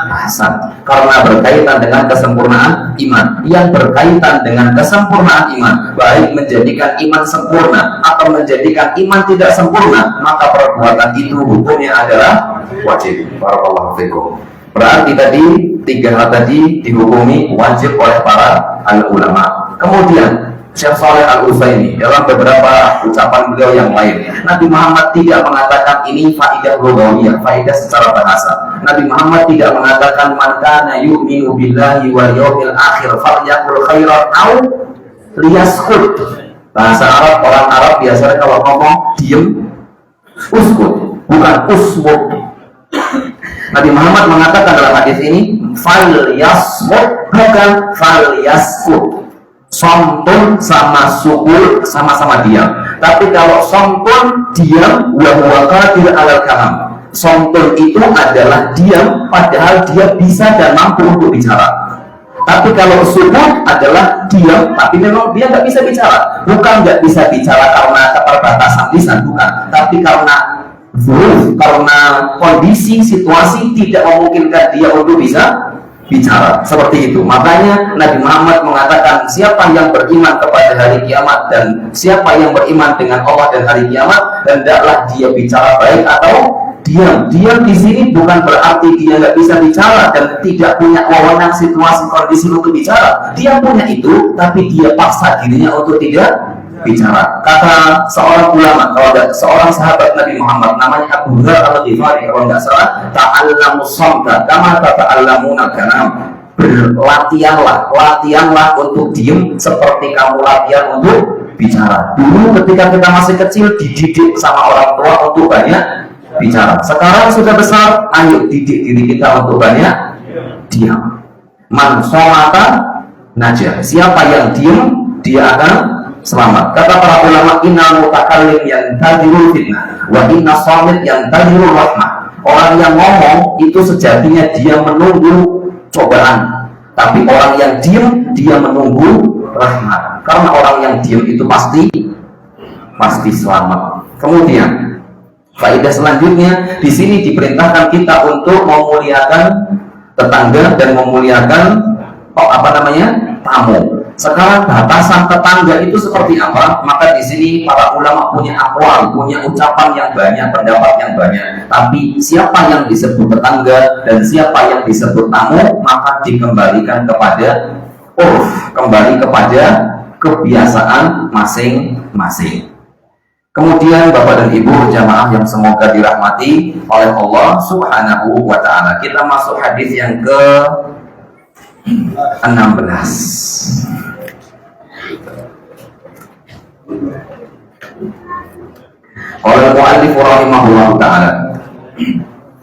Hasan, karena berkaitan dengan kesempurnaan iman. Yang berkaitan dengan kesempurnaan iman, baik menjadikan iman sempurna atau menjadikan iman tidak sempurna, maka perbuatan itu hukumnya adalah wajib. Barakallahu fikum. Berarti tadi 3 hal tadi dihukumi wajib oleh para ulama. Kemudian Syekh Shalih Al-Utsaimin dalam beberapa ucapan beliau yang lain, Nabi Muhammad tidak mengatakan ini faidah lughawiyah, faidah secara bahasa. Nabi Muhammad tidak mengatakan man kana yu'minu billahi wal yawmil akhir falyaqul khairan aw liyaskut. Bahasa Arab, orang Arab biasanya kalau ngomong diem, uskut, bukan usmut. Nabi Muhammad mengatakan dalam hadis ini fal yasmut, bukan fal yaskut. Somtun sama sukul sama-sama diam. Tapi kalau somtun diam, wa huwa qadir alal kalam. Somtun itu adalah diam, padahal dia bisa dan mampu untuk bicara. Tapi kalau sukul adalah diam, tapi memang dia nggak bisa bicara. Bukan nggak bisa bicara karena keterbatasan lisan, bukan. Tapi karena karena kondisi situasi tidak memungkinkan dia untuk bisa bicara, seperti itu. Makanya Nabi Muhammad mengatakan siapa yang beriman kepada hari kiamat dan siapa yang beriman dengan Allah dan hari kiamat, hendaklah dia bicara baik atau diam. Diam di sini bukan berarti dia nggak bisa bicara dan tidak punya wewenang situasi kondisi untuk bicara. Dia punya itu, tapi dia paksa dirinya untuk tidak bicara. Kata seorang ulama, kalau ada seorang sahabat Nabi Muhammad namanya Abu Dzar Al-Ghifari, kalau nggak salah, ta'allamus samta kama ta'allamuna kalam. Latihanlah untuk diem seperti kamu latihan untuk bicara. Dulu ketika kita masih kecil dididik sama orang tua untuk banyak bicara. Sekarang sudah besar, ayo didik diri kita untuk banyak diam. Man somata najah. Siapa yang diem, dia akan selamat. Kata para ulama, innal mutakallim yantadirul fitnah wa inna shamit yantadirul rahmah. Orang yang ngomong itu sejatinya dia menunggu cobaan, tapi orang yang diam dia menunggu rahmat. Karena orang yang diam itu pasti selamat. Kemudian faedah selanjutnya, di sini diperintahkan kita untuk memuliakan tetangga dan memuliakan tamu. Sekarang batasan tetangga itu seperti apa? Maka di sini para ulama punya aqwal, punya ucapan yang banyak, pendapat yang banyak. Tapi siapa yang disebut tetangga dan siapa yang disebut tamu, maka dikembalikan kepada kembali kepada kebiasaan masing-masing. Kemudian Bapak dan Ibu jamaah yang semoga dirahmati oleh Allah Subhanahu wa taala. Kita masuk hadis yang ke-16. Qala al-mu'allif rahimahullah taala.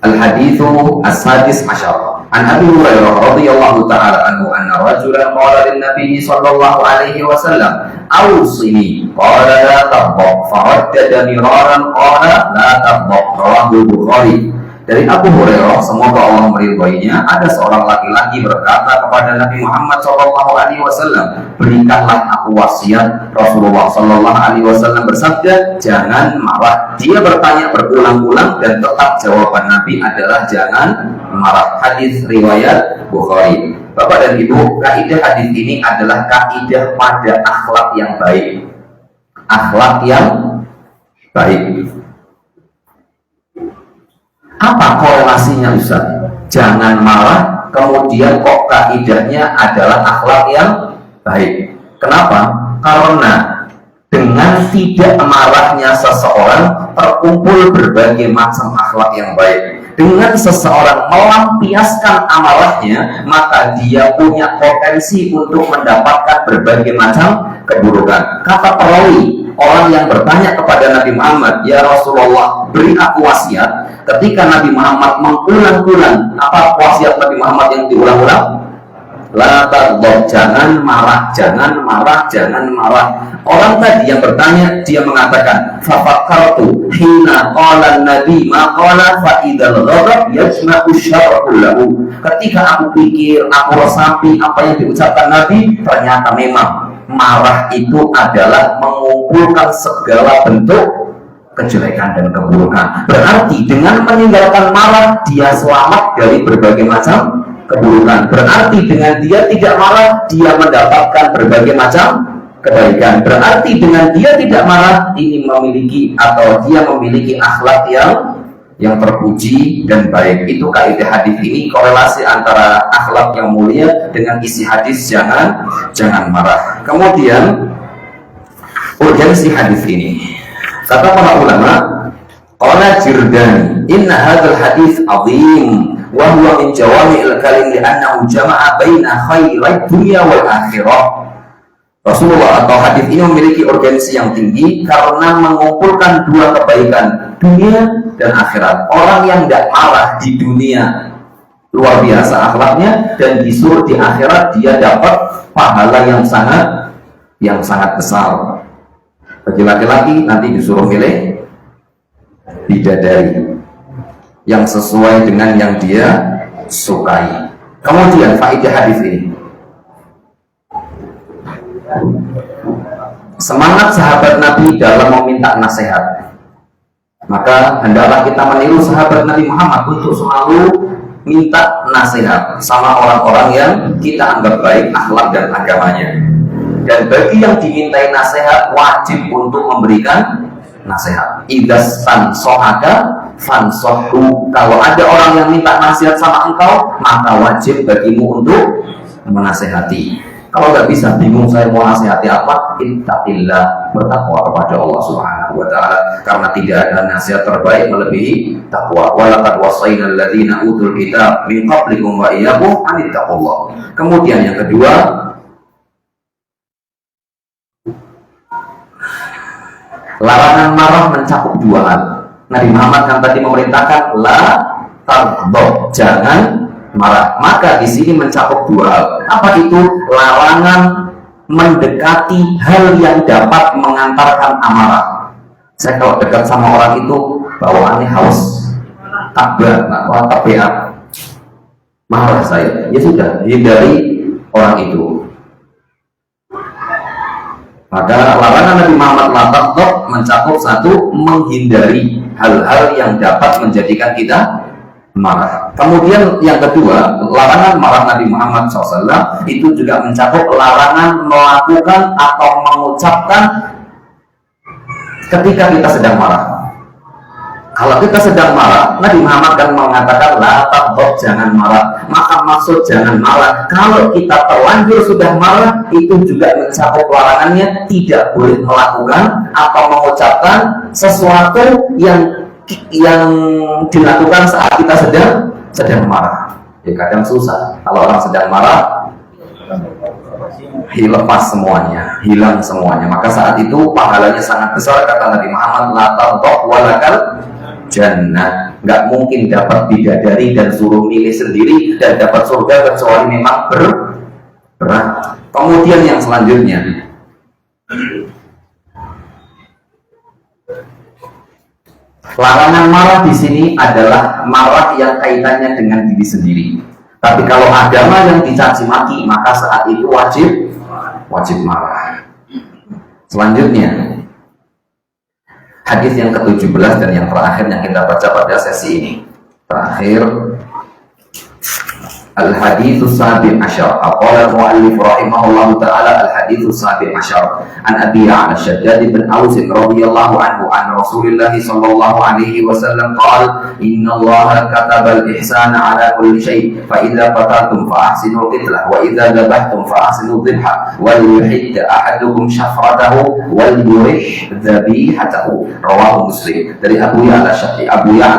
Al-haditsu as-sadis asyar. An Abi Hurairah radhiyallahu taala anhu anna rajulan qala lin nabiy sallallahu alaihi wasallam awsini qala la tabqa faraddada miraran qala la tabqa rawahu Bukhari. Dari Abu Hurairah, semoga Allah meridhoinya, ada seorang laki-laki berkata kepada Nabi Muhammad SAW, berikanlah aku wasiat. Rasulullah SAW bersabda, jangan marah. Dia bertanya berulang-ulang dan tetap jawaban Nabi adalah jangan marah. Hadis riwayat Bukhari. Bapak dan Ibu, kaidah hadis ini adalah kaidah pada akhlak yang baik. Akhlak yang baik. Apa korelasinya Ustaz? Jangan marah, kemudian kok kaidahnya adalah akhlak yang baik. Kenapa? Karena dengan tidak marahnya seseorang terkumpul berbagai macam akhlak yang baik. Dengan seseorang melampiaskan amarahnya, maka dia punya potensi untuk mendapatkan berbagai macam keburukan. Kata perawi, orang yang bertanya kepada Nabi Muhammad, ya Rasulullah, beri aku wasiat. Ketika Nabi Muhammad mengulang-ulang, apa wasiat Nabi Muhammad yang diulang-ulang? La taghdab, jangan marah, jangan marah, jangan marah. Orang tadi yang bertanya, dia mengatakan, fafakkartu hina qala Nabi ma qala fa idzal ghadab yajma'u syarra kullahu. Ketika aku pikir, aku resapi apa yang diucapkan Nabi, ternyata memang marah itu adalah mengumpulkan segala bentuk kejelekan dan keburukan. Berarti dengan meninggalkan marah, dia selamat dari berbagai macam keburukan. Berarti dengan dia tidak marah, dia mendapatkan berbagai macam kebaikan. Berarti dengan dia tidak marah, ini memiliki atau dia memiliki akhlak yang terpuji dan baik. Itu kaidah hadis ini, korelasi antara akhlak yang mulia dengan isi hadis jangan marah. Kemudian urgensi hadis ini. Kata para ulama, qala Jirdani, inna hadzal hadits azim wa huwa min jawami'il kalim li'annahu jama'a baina khairid dunya wal akhirah. Rasulullah atau hadis ini memiliki urgensi yang tinggi karena mengumpulkan dua kebaikan, dunia dan akhirat. Orang yang tidak marah di dunia luar biasa akhlaknya, dan disuruh di akhirat dia dapat pahala yang sangat besar. Bagi laki-laki nanti disuruh milih bidadari yang sesuai dengan yang dia sukai. Kemudian faedah hadis ini, semangat sahabat Nabi dalam meminta nasihat. Maka hendaklah kita meniru sahabat Nabi Muhammad untuk selalu minta nasihat sama orang-orang yang kita anggap baik akhlak dan agamanya. Dan bagi yang dimintai nasihat wajib untuk memberikan nasihat. Idas tansohaka fansohu. Kalau ada orang yang minta nasihat sama engkau, maka wajib bagimu untuk menasehati. Kalau nggak bisa, bingung saya mau nasihati apa? Ittaqillah, bertakwa kepada Allah Subhanahu wa taala, karena tidak ada nasihat terbaik melebihi takwa. Walaqad wasaina alladziina utul kitab min qablikum wa iyyakum an ittaqullah. Kemudian yang kedua, larangan marah mencakup dua hal. Nabi Muhammad kan tadi memerintahkan la taghdab, jangan marah. Maka di sini mencakup dua hal. Apa itu? Larangan mendekati hal yang dapat mengantarkan amarah. Saya kalau dekat sama orang itu bawaannya haus, takbar, tabiat, marah saya, ya sudah, hindari orang itu. Maka larangan Nabi Muhammad la taghdab mencakup satu, menghindari hal-hal yang dapat menjadikan kita marah. Kemudian yang kedua, larangan marah Nabi Muhammad SAW itu juga mencakup larangan melakukan atau mengucapkan ketika kita sedang marah. Kalau kita sedang marah, Nabi Muhammad kan mengatakan la taghdab, jangan marah. Maka maksud jangan marah, kalau kita terlanjur sudah marah, itu juga mencakup larangannya tidak boleh melakukan atau mengucapkan sesuatu yang dilakukan saat kita sedang marah. Ya kadang susah kalau orang sedang marah, lepas semuanya, hilang semuanya. Maka saat itu pahalanya sangat besar, kata Nabi Muhammad, la taghdab walakal jannah. Nggak mungkin dapat bidadari dan suruh milih sendiri dan dapat surga kecuali memang berat. Kemudian yang selanjutnya, larangan marah di sini adalah marah yang kaitannya dengan diri sendiri. Tapi kalau agama yang dicaci maki, maka saat itu wajib marah. Selanjutnya, hadis yang ke-17 dan yang terakhir yang kita baca pada sesi ini. Terakhir, al-haditsus sabi' asyar. Qala al-muallif rahimahullahu taala al-haditsus sabi' asyar an Abi Ya'la Shaddad bin Aus radhiyallahu anhu an Rasulillah sallallahu alaihi wasallam qala inna Allah kataba al-ihsana ala kulli shay fa idza qataltum fa ahsinul qitlah wa idza dhabhtum fa ahsinul dhabha wal yuhid ahadukum shafratahu wal yurih dhabihatahu. Rawahu Muslim. Dari Abu Ya'la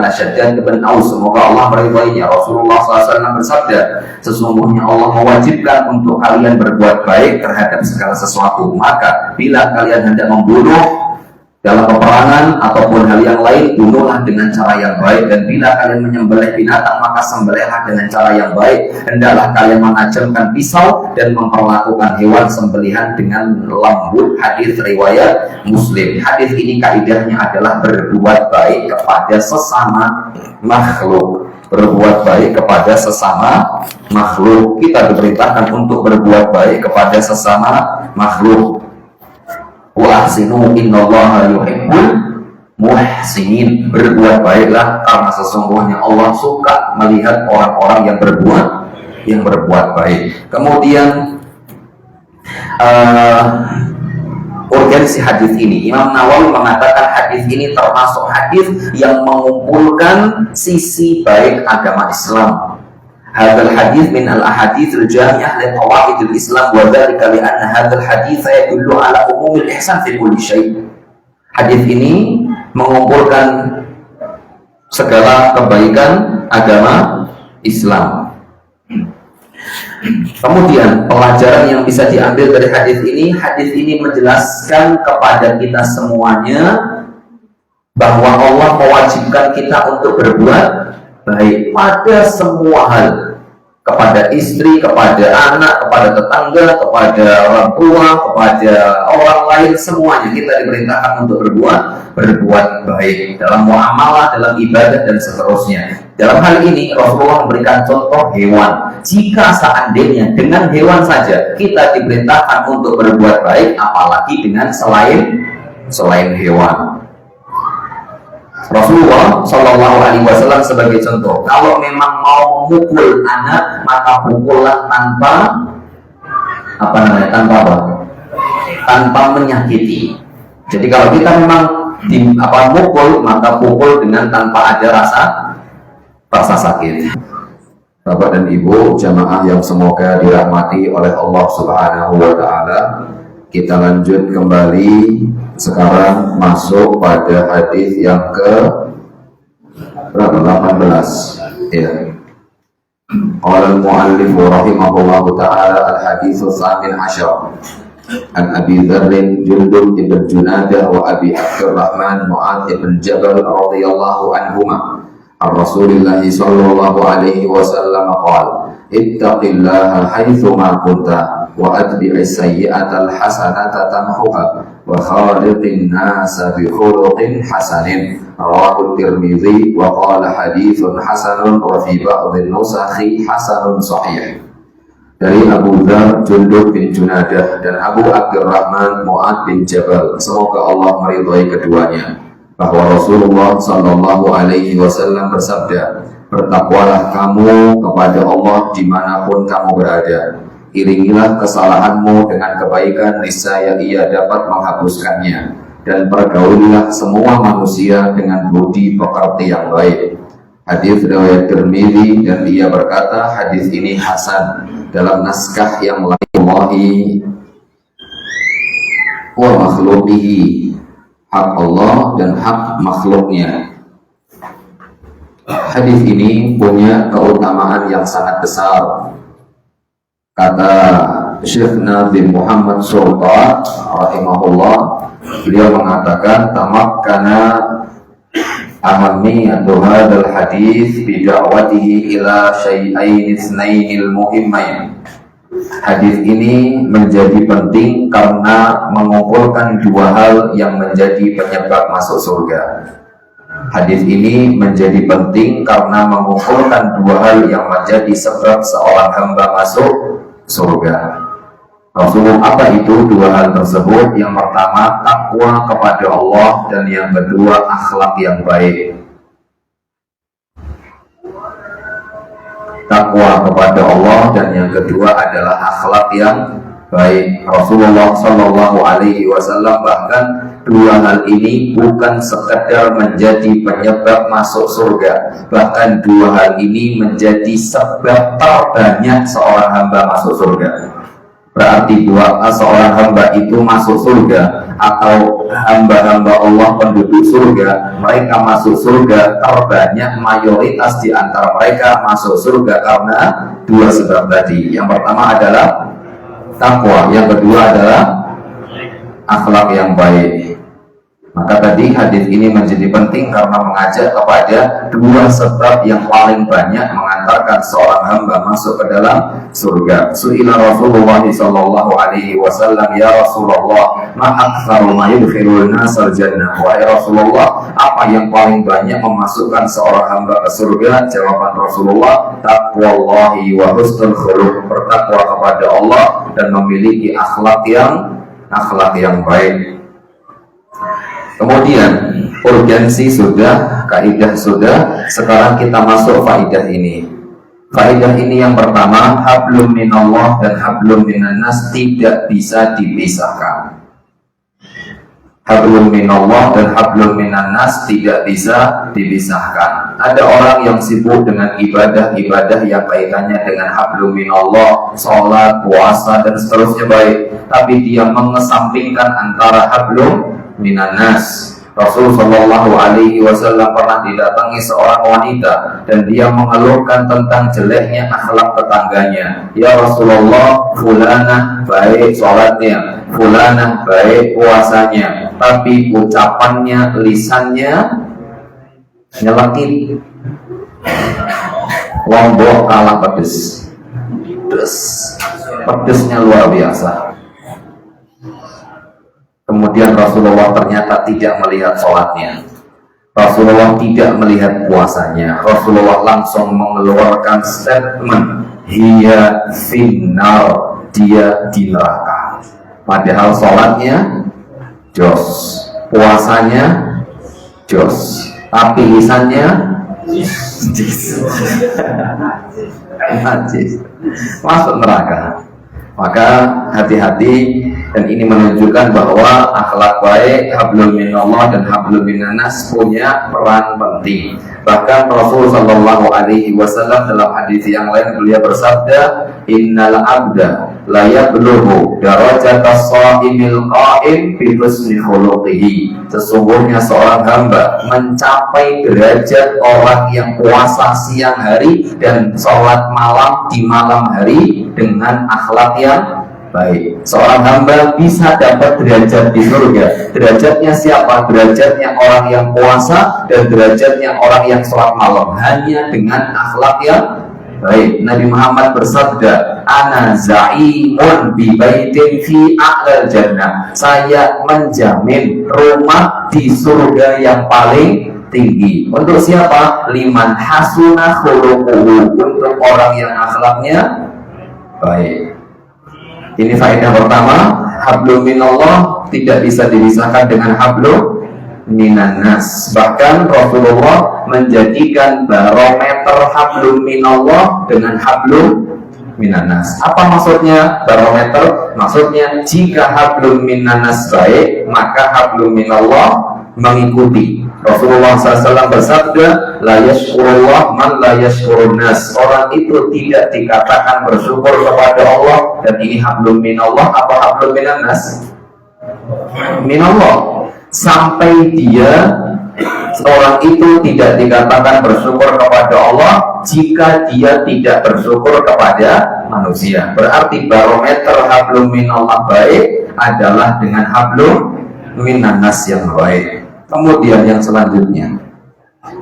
Shaddad bin Aus, semoga Allah meridainya, Rasulullah SAW bersabda, sesungguhnya Allah mewajibkan untuk kalian berbuat baik terhadap segala sesuatu. Maka bila kalian hendak membunuh dalam peperangan ataupun hal yang lain, bunuhlah dengan cara yang baik. Dan bila kalian menyembelih binatang, maka sembelihlah dengan cara yang baik. Hendaklah kalian menajamkan pisau dan memperlakukan hewan sembelihan dengan lembut. Hadis riwayat Muslim. Hadis ini kaidahnya adalah berbuat baik kepada sesama makhluk. Berbuat baik kepada sesama makhluk. Kita diperintahkan untuk berbuat baik kepada sesama makhluk. Wa ahsinu innallaha yuhibbul muhsinin. Berbuat baiklah karena sesungguhnya Allah suka melihat orang-orang yang berbuat baik. Kemudian urgensi hadis ini, Imam Nawawi mengatakan hadis ini termasuk hadis yang mengumpulkan sisi baik agama Islam. Hadzal hadis min al-ahadits al-jami'ah li qawaidil Islam wa dzalika li anna hadzal hadits yadullu ala umumil ihsan fi kulli syai'. Hadis ini mengumpulkan segala kebaikan agama Islam. Kemudian pelajaran yang bisa diambil dari hadis ini menjelaskan kepada kita semuanya bahwa Allah mewajibkan kita untuk berbuat baik pada semua hal, kepada istri, kepada anak, kepada tetangga, kepada orang tua, kepada orang lain, semuanya kita diperintahkan untuk berbuat baik dalam muamalah, dalam ibadah dan seterusnya. Dalam hal ini Rasulullah memberikan contoh hewan. Jika seandainya dengan hewan saja kita diperintahkan untuk berbuat baik, apalagi dengan selain hewan. Rasulullah Shallallahu Alaihi Wasallam sebagai contoh, kalau memang mau memukul anak, maka pukullah tanpa tanpa menyakiti. Jadi kalau kita memang mukul, maka pukul dengan tanpa ada rasa sakit. Bapak dan Ibu jamaah yang semoga dirahmati oleh Allah Subhanahu Wa Taala, kita lanjut kembali. Sekarang masuk pada hadis yang ke 18 ya. Qala al-muallif rahimahullahu taala al-hadits as-samin asyar an Abi Dzar Jundub ibn Junadah wa Abi Abdurrahman Mu'adz ibn Jabal radhiyallahu anhuma an Rasulillah sallallahu alaihi wasallam qala ittaqillaha haitsu ma kunta wa atbi'is sayyi'atal hasanata tamhuha wa khaliqin nasa bi khuluqin hasanin. Rawahu Tirmidzi wa qala haditsun hasanun wa fi ba'dhin nusakhi hasanun sahih. Dari Abu Dzar Jundub bin Junadah dan Abu Abdurrahman Mu'adz bin Jabal, semoga Allah meridhai keduanya, bahwa Rasulullah sallallahu alaihi wasallam bersabda, Bertakwalah kamu kepada Allah dimanapun kamu berada. Iringilah kesalahanmu dengan kebaikan, niscaya Ia dapat menghapuskannya. Dan pergaulilah semua manusia dengan budi pekerti yang baik. Hadis riwayat Tirmidzi, dan ia berkata hadis ini hasan dalam naskah yang lain wa makhluqihi, hak Allah dan hak makhluknya. Hadis ini punya keutamaan yang sangat besar. Kata Syekh Nazim Muhammad Sultan rahimahullah, beliau mengatakan tamakkana ahammiyatu hadzal hadis bi da'watihi ila syai'ain itsnainil muhimmain. Hadis ini menjadi penting karena mengumpulkan dua hal yang menjadi penyebab masuk surga. Hadis ini menjadi penting karena mengumpulkan dua hal yang menjadi sebab seorang hamba masuk surga. Rasulullah, apa itu dua hal tersebut? Yang pertama, takwa kepada Allah, dan yang kedua, akhlak yang baik. Takwa kepada Allah dan yang kedua adalah akhlak yang baik. Rasulullah Shallallahu Alaihi Wasallam bahkan dua hal ini bukan sekedar menjadi penyebab masuk surga, bahkan dua hal ini menjadi sebab terbanyak seorang hamba masuk surga. Berarti seorang hamba itu masuk surga, atau hamba-hamba Allah penduduk surga, mereka masuk surga terbanyak, mayoritas di antara mereka masuk surga karena dua sebab tadi. Yang pertama adalah takwa, yang kedua adalah akhlak yang baik. Maka tadi hadis ini menjadi penting karena mengajak kepada dua sebab yang paling banyak mengantarkan seorang hamba masuk ke dalam surga. Su'ila Rasulullah sallallahu alaihi wasallam, ya Rasulullah, ma aktsaru ma yudkhilun nasal jannah. Wahai Rasulullah, apa yang paling banyak memasukkan seorang hamba ke surga? Jawaban Rasulullah, taqwallahi wa husnul khuluq, bertakwa kepada Allah dan memiliki akhlak yang baik. Kemudian urgensi sudah, kaidah sudah, sekarang kita masuk faidah ini. Faidah ini yang pertama, hablum minallah dan hablum minannas tidak bisa dipisahkan. Hablum minallah dan hablum minannas tidak bisa dipisahkan. Ada orang yang sibuk dengan ibadah-ibadah yang kaitannya dengan hablum minallah, sholat, puasa dan seterusnya baik, tapi dia mengesampingkan antara hablum minannas. Rasul Shallallahu Alaihi Wasallam pernah didatangi seorang wanita dan dia mengeluhkan tentang jeleknya akhlak tetangganya. Ya Rasulullah, fulanah baik sholatnya, fulanah baik puasanya, tapi ucapannya, lisannya nyelekit, lombok kalah pedes, pedesnya luar biasa. Kemudian Rasulullah ternyata tidak melihat sholatnya, Rasulullah tidak melihat puasanya. Rasulullah langsung mengeluarkan statement, hiya finnar, dia di neraka. Padahal sholatnya jos, puasanya jos, tapi lisannya najis, masuk neraka. Maka hati-hati, dan ini menunjukkan bahwa akhlak baik, hablum minallah dan hablum minannas punya peran penting. Bahkan Rasul Shallallahu Alaihi Wasallam dalam hadis yang lain beliau bersabda, innal abda la yablughu darajatas shaimil qaim bi husni khuluqihi. Sesungguhnya seorang hamba mencapai derajat orang yang puasa siang hari dan sholat malam di malam hari dengan akhlak yang baik. Seorang hamba bisa dapat derajat di surga. Derajatnya siapa? Derajatnya orang yang puasa dan derajatnya orang yang sholat malam, hanya dengan akhlak yang baik. Nabi Muhammad bersabda, ana za'imun bi baitin fi a'lal jannah. Saya menjamin rumah di surga yang paling tinggi. Untuk siapa? Liman hasuna khuluquhu, untuk orang yang akhlaknya baik. Ini faedah pertama, hablum minallah tidak bisa dipisahkan dengan hablum minan nas. Bahkan Rasulullah menjadikan barometer hablum minallah dengan hablum minan nas. Apa maksudnya barometer? Maksudnya jika hablum minan nas baik, maka hablum minallah mengikuti. Rasulullah SAW bersabda, la yashkurullah man la yashkurun nas. Orang itu tidak dikatakan bersyukur kepada Allah. Dan ini hablum minallah apa hablum minan nas? Minallah. Sampai orang itu tidak dikatakan bersyukur kepada Allah jika dia tidak bersyukur kepada manusia. Berarti barometer hablum minallah baik adalah dengan hablum minan nas yang baik. Kemudian yang selanjutnya,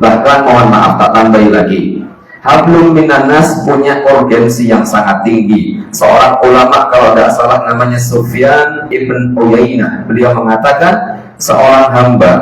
bahkan mohon maaf tak tambahi lagi, hablum minan nas punya urgensi yang sangat tinggi. Seorang ulama kalau tidak salah namanya Sufyan ibn Uyainah, beliau mengatakan seorang hamba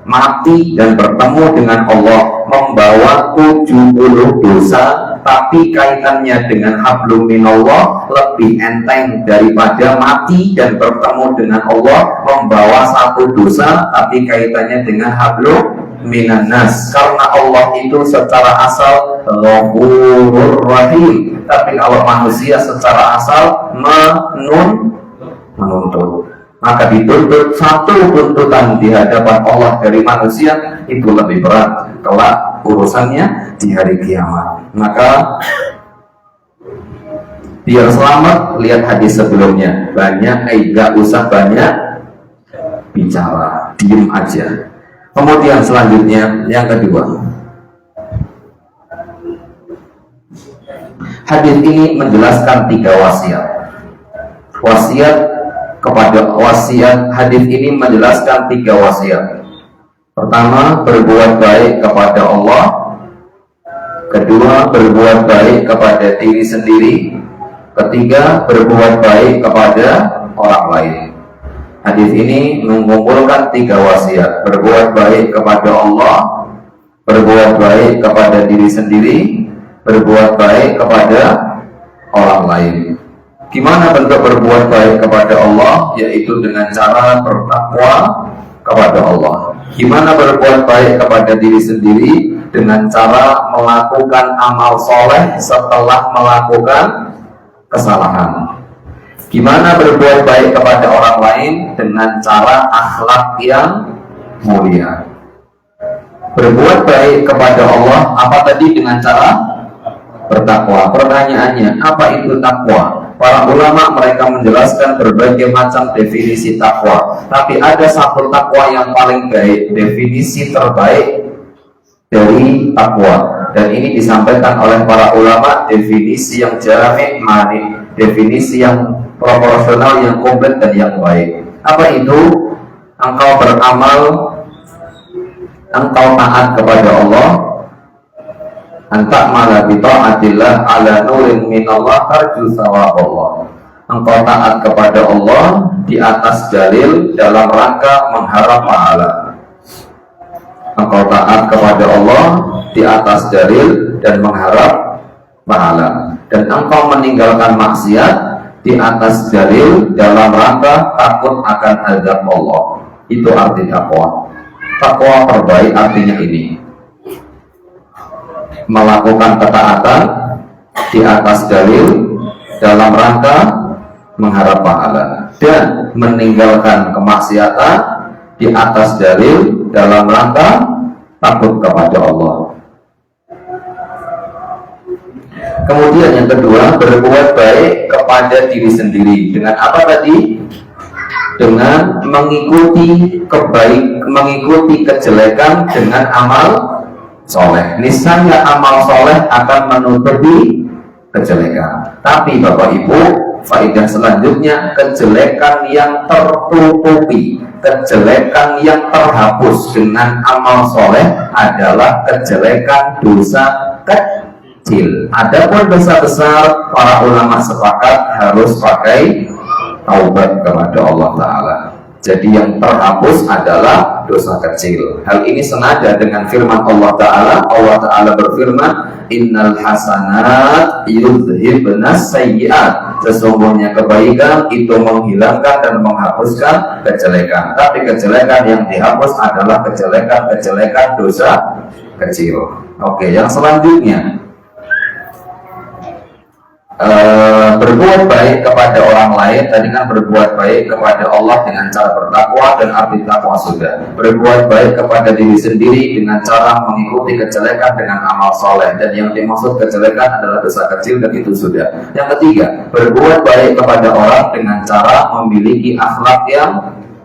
mati dan bertemu dengan Allah membawa 70 dosa, tapi kaitannya dengan hablum minallah lebih enteng daripada mati dan bertemu dengan Allah membawa 1 dosa, tapi kaitannya dengan hablum minan nas. Karena Allah itu secara asal Ghafurur Rahim, tapi kalau manusia secara asal menuntut, maka dituntut 1 tuntutan di hadapan Allah dari manusia itu lebih berat kelak urusannya di hari kiamat. Maka biar selamat, lihat hadis sebelumnya. Gak usah banyak bicara, diem aja. Kemudian selanjutnya yang kedua, hadis ini menjelaskan 3 wasiat. Hadis ini menjelaskan 3 wasiat. Pertama, berbuat baik kepada Allah. Kedua, berbuat baik kepada diri sendiri. Ketiga, berbuat baik kepada orang lain. Hadis ini mengumpulkan 3 wasiat. Berbuat baik kepada Allah, berbuat baik kepada diri sendiri, berbuat baik kepada orang lain. Gimana bentuk berbuat baik kepada Allah? Yaitu dengan cara bertakwa kepada Allah. Gimana berbuat baik kepada diri sendiri? Dengan cara melakukan amal soleh setelah melakukan kesalahan. Gimana berbuat baik kepada orang lain? Dengan cara akhlak yang mulia. Berbuat baik kepada Allah apa tadi? Dengan cara bertakwa. Pertanyaannya, apa itu takwa? Para ulama mereka menjelaskan berbagai macam definisi takwa, tapi ada 1 takwa yang paling baik, definisi terbaik dari takwa, dan ini disampaikan oleh para ulama, definisi yang jami' mani, definisi yang proporsional, yang komplit dan yang baik. Apa itu? Engkau beramal, engkau taat kepada Allah, antak malah bita'atillah ala nurin minallah tarju sawaballah. Engkau taat kepada Allah di atas dalil dalam rangka mengharap pahala. Engkau taat kepada Allah di atas dalil dan mengharap pahala. Dan engkau meninggalkan maksiat di atas dalil dalam rangka takut akan azab Allah. Itu arti takwa. Takwa terbaik artinya ini: melakukan ketaatan di atas dalil dalam rangka mengharap pahala, dan meninggalkan kemaksiatan di atas dalil dalam rangka takut kepada Allah. Kemudian yang kedua, berbuat baik kepada diri sendiri. Dengan apa tadi? Dengan mengikuti kejelekan dengan amal soleh. Niscaya amal soleh akan menutupi kejelekan. Tapi Bapak Ibu, faedah selanjutnya, kejelekan yang tertutupi, kejelekan yang terhapus dengan amal soleh adalah kejelekan dosa kecil. Adapun dosa besar, para ulama sepakat harus pakai taubat kepada Allah Ta'ala. Jadi yang terhapus adalah dosa kecil. Hal ini senada dengan firman Allah Ta'ala. Allah Ta'ala berfirman, innal hasanat yudhibnas sayyi'at. Sesungguhnya kebaikan itu menghilangkan dan menghapuskan kejelekan. Tapi kejelekan yang dihapus adalah kejelekan-kejelekan dosa kecil. Oke, yang selanjutnya, berbuat baik kepada orang lain. Tadi kan berbuat baik kepada Allah dengan cara bertakwa, dan arti takwa sudah. Berbuat baik kepada diri sendiri dengan cara mengikuti kejelekan dengan amal soleh, dan yang dimaksud kejelekan adalah dosa kecil, dan itu sudah. Yang ketiga, berbuat baik kepada orang dengan cara memiliki akhlak yang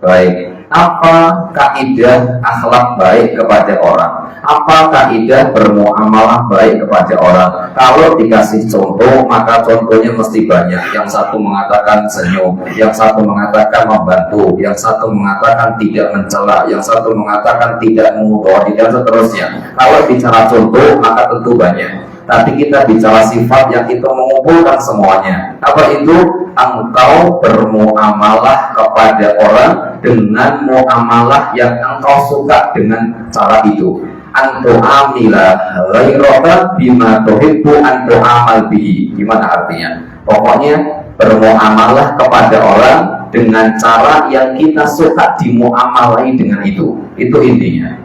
baik. Apa kaidah akhlak baik kepada orang? Apa kaidah bermuamalah baik kepada orang? Kalau dikasih contoh, maka contohnya mesti banyak. Yang satu mengatakan senyum, yang satu mengatakan membantu, yang satu mengatakan tidak mencela, yang satu mengatakan tidak mengutuk, dan seterusnya. Kalau bicara contoh, maka tentu banyak. Tapi kita bicara sifat yang itu mengumpulkan semuanya. Apa itu? Engkau bermuamalah kepada orang dengan muamalah yang engkau suka dengan cara itu. Antu amila ghairaka bima tuhibbu antu amal bihi. Gimana artinya? Pokoknya bermuamalah kepada orang dengan cara yang kita suka dimuamalai dengan itu. Itu intinya.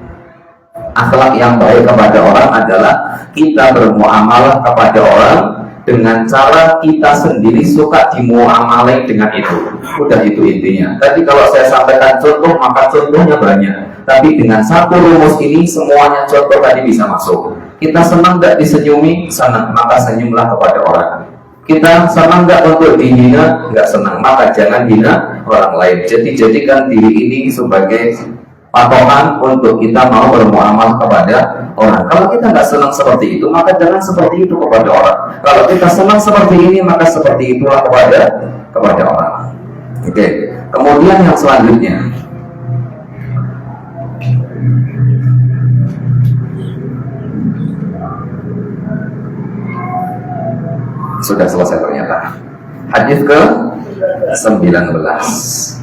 Akhlak yang baik kepada orang adalah kita bermuamalah kepada orang dengan cara kita sendiri suka dimuamalai dengan itu. Udah, itu intinya. Tadi kalau saya sampaikan contoh, maka contohnya banyak. Tapi dengan satu rumus ini, semuanya contoh tadi bisa masuk. Kita senang gak disenyumi? Senang, maka senyumlah kepada orang. Kita senang gak untuk dihina? Gak senang, maka jangan hina orang lain. Jadi jadikan diri ini sebagai patokan untuk kita mau bermuamalah kepada orang. Kalau kita nggak senang seperti itu, maka jangan seperti itu kepada orang. Kalau kita senang seperti ini, maka seperti itulah kepada orang. Oke. Kemudian yang selanjutnya, sudah selesai ternyata. Hadis ke 19.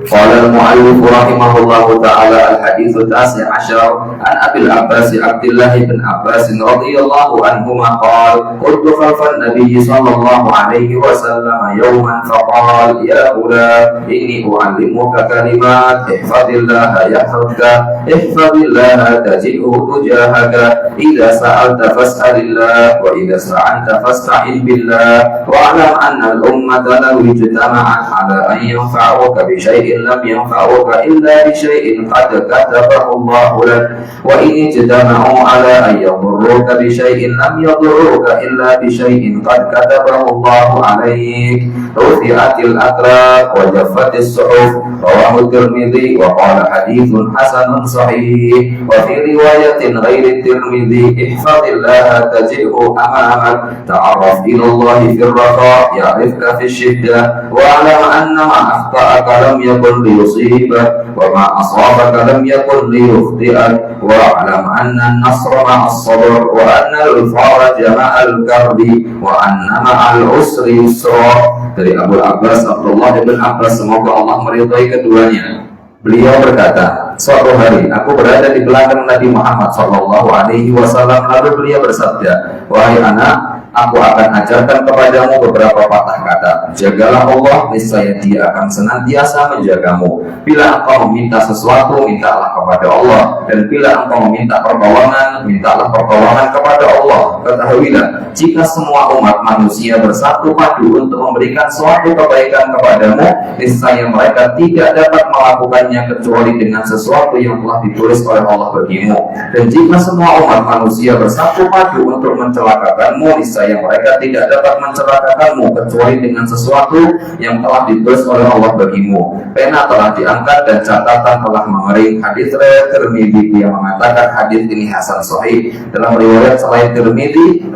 Qala al-mu'allif rahimahullahu ta'ala al-hadithu tasi' asyar an Abil Abbas Abdullah bin Abbas radhiyallahu anhuma qala qultu khalfan nabiyyi sallallahu alaihi wasallam yawman faqala ya ghulam inni u'allimuka kalimat ihfadillaha yahfazka ihfadillaha tajidhu tujahaka idza sa'alta fas'alillah wa idza sta'anta fasta'in billah wa alam anna al-ummata law ijtama'at ala an yanfa'uka bi shay'in لم ينفعوك إلا بشيء قد كتبه الله لك وإن اجتمعوا على أن يضروك بشيء لم يضروك إلا بشيء قد كتبه الله عليك رفعت الأقلام وجفت الصحف رواه الترمذي وقال حديث حسن صحيح وفي رواية غير الترمذي احفظ الله تجده أمامك تعرف إلى الله في الرخاء يعرفك في الشدة واعلم أن ما أخطأك لم يكن ليصيبك وما أصابك لم يكن ليخطئك واعلم أن النصر مع الصبر وأن الفرج مع الكرب وأن مع العسر يسرا. Dari Abu Abbas Abdullah bin Abbas, semoga Allah meridhai keduanya. Beliau berkata, suatu hari aku berada di belakang Nabi Muhammad SAW, lalu beliau bersabda, wahai anak, aku akan ajarkan kepadamu beberapa patah kata. Jagalah Allah, niscaya Dia akan senantiasa menjagamu. Bila engkau meminta sesuatu, mintalah kepada Allah. Dan bila engkau meminta pertolongan, mintalah pertolongan kepada Allah. Ketahuilah, jika semua umat manusia bersatu padu untuk memberikan suatu kebaikan kepadamu, niscaya mereka tidak dapat melakukannya kecuali dengan sesuatu yang telah ditulis oleh Allah bagimu. Dan jika semua umat manusia bersatu padu untuk mencelakakanmu, niscaya mereka tidak dapat mencelakakanmu kecuali dengan sesuatu yang telah ditulis oleh Allah bagimu. Pena telah diangkat dan catatan telah mengering. Hadis riwayat Tirmidzi, yang mengatakan hadis ini hasan sahih. Dalam riwayat selain Tirmidzi,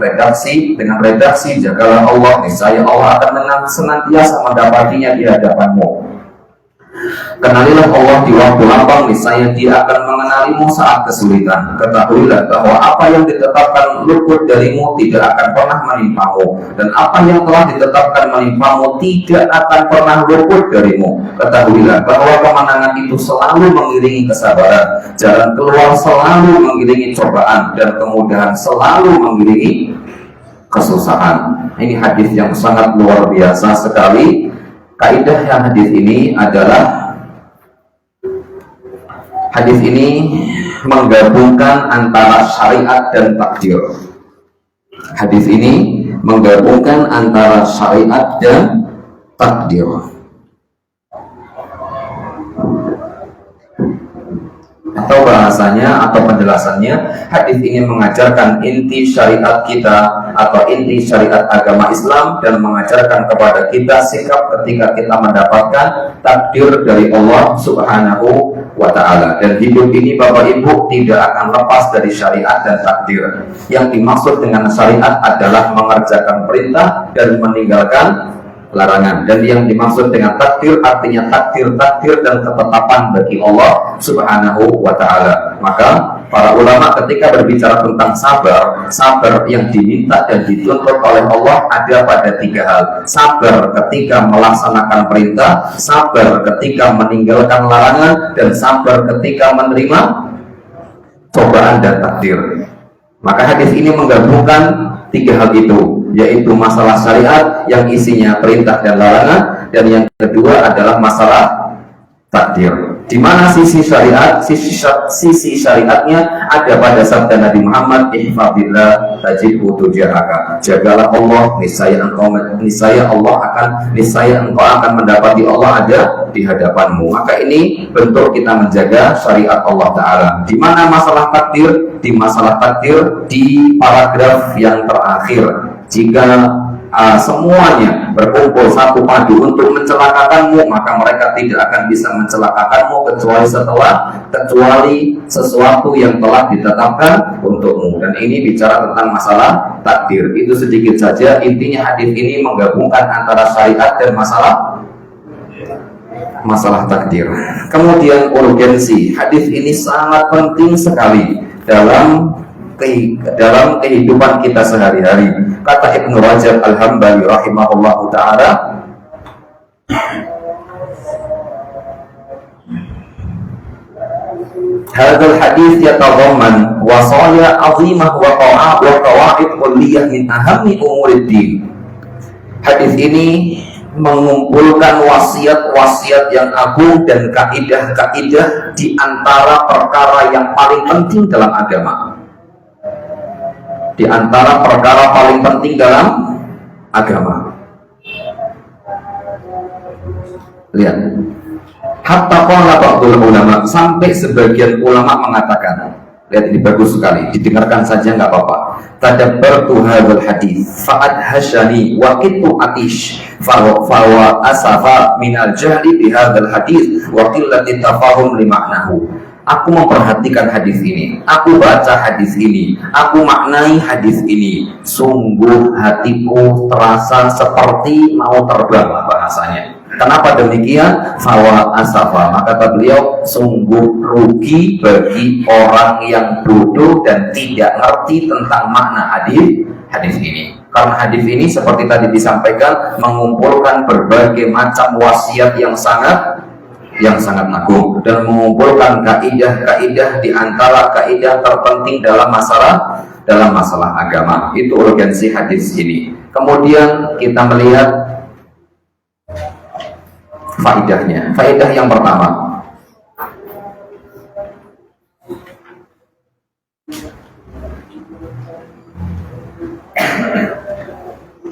dengan redaksi jagalah Allah, niscaya Allah akan senantiasa mendapatinya di hadapanmu. Kenalilah Allah di waktu lapang, niscaya Dia akan mengenalimu saat kesulitan. Ketahuilah bahwa apa yang ditetapkan luput darimu tidak akan pernah menimpamu, dan apa yang telah ditetapkan menimpamu tidak akan pernah luput darimu. Ketahuilah bahwa kemenangan itu selalu mengiringi kesabaran, jalan keluar selalu mengiringi cobaan, dan kemudahan selalu mengiringi kesusahan. Ini hadis yang sangat luar biasa sekali. Kaidah yang hadis ini adalah hadis ini menggabungkan antara syariat dan takdir. Hadis ini menggabungkan antara syariat dan takdir. Atau bahasanya atau penjelasannya, hadis ini mengajarkan inti syariat kita atau inti syariat agama Islam, dan mengajarkan kepada kita sikap ketika kita mendapatkan takdir dari Allah Subhanahu wa ta'ala. Dan hidup ini Bapak Ibu tidak akan lepas dari syariat dan takdir. Yang dimaksud dengan syariat adalah mengerjakan perintah dan meninggalkan larangan, dan yang dimaksud dengan takdir artinya takdir dan ketetapan bagi Allah Subhanahu wa ta'ala. Maka para ulama ketika berbicara tentang sabar yang diminta dan dituntut oleh Allah ada pada 3 hal. Sabar ketika melaksanakan perintah, sabar ketika meninggalkan larangan, dan sabar ketika menerima cobaan dan takdir. Maka hadis ini menggabungkan 3 hal itu, yaitu masalah syariat yang isinya perintah dan larangan, dan yang kedua adalah masalah takdir. Di mana sisi syariat? Sisi syariatnya ada pada sabda Nabi Muhammad, ihfazillah tajidhu tujahaka. Jagalah Allah, niscaya engkau akan mendapati Allah ada di hadapanmu. Maka ini bentuk kita menjaga syariat Allah Ta'ala. Di mana masalah takdir? Di masalah takdir di paragraf yang terakhir. Jika semuanya berkumpul satu padu untuk mencelakakanmu, maka mereka tidak akan bisa mencelakakanmu kecuali sesuatu yang telah ditetapkan untukmu. Dan ini bicara tentang masalah takdir. Itu sedikit saja. Intinya hadis ini menggabungkan antara syariat dan masalah takdir. Kemudian urgensi. Hadis ini sangat penting sekali dalam kehidupan kita sehari-hari. Kata Ibnu Rajab Al-Hambali rahimahullahu ta'ala, hadzal hadits yatadamman wasaya 'azimah wa qawaid kulliyah min ahammi umuriddin. Hadis ini mengumpulkan wasiat-wasiat yang agung dan kaidah-kaidah di antara perkara yang paling penting dalam agama. Di antara perkara paling penting dalam agama. Lihat. Hatta qala ba'dul ulama, sampai sebagian ulama mengatakan, lihat ini bagus sekali, didengarkan saja nggak apa-apa. Tadabbartu hadzal hadits fa'adhashani wa qittu atish fa asafa minal jahli bi hadzal hadits wa qillati tafahum li ma'nahu. Aku memperhatikan hadis ini, aku baca hadis ini, aku maknai hadis ini. Sungguh hatiku terasa seperti mau terbang bahasanya. Kenapa demikian? Fawa asafa, maka kata beliau, sungguh rugi bagi orang yang bodoh dan tidak ngerti tentang makna hadis ini. Karena hadis ini seperti tadi disampaikan mengumpulkan berbagai macam wasiat yang sangat agung, dan mengumpulkan kaidah-kaidah di antara kaidah terpenting dalam masalah agama. Itu urgensi hadis ini. Kemudian kita melihat faedahnya. Faedah yang pertama,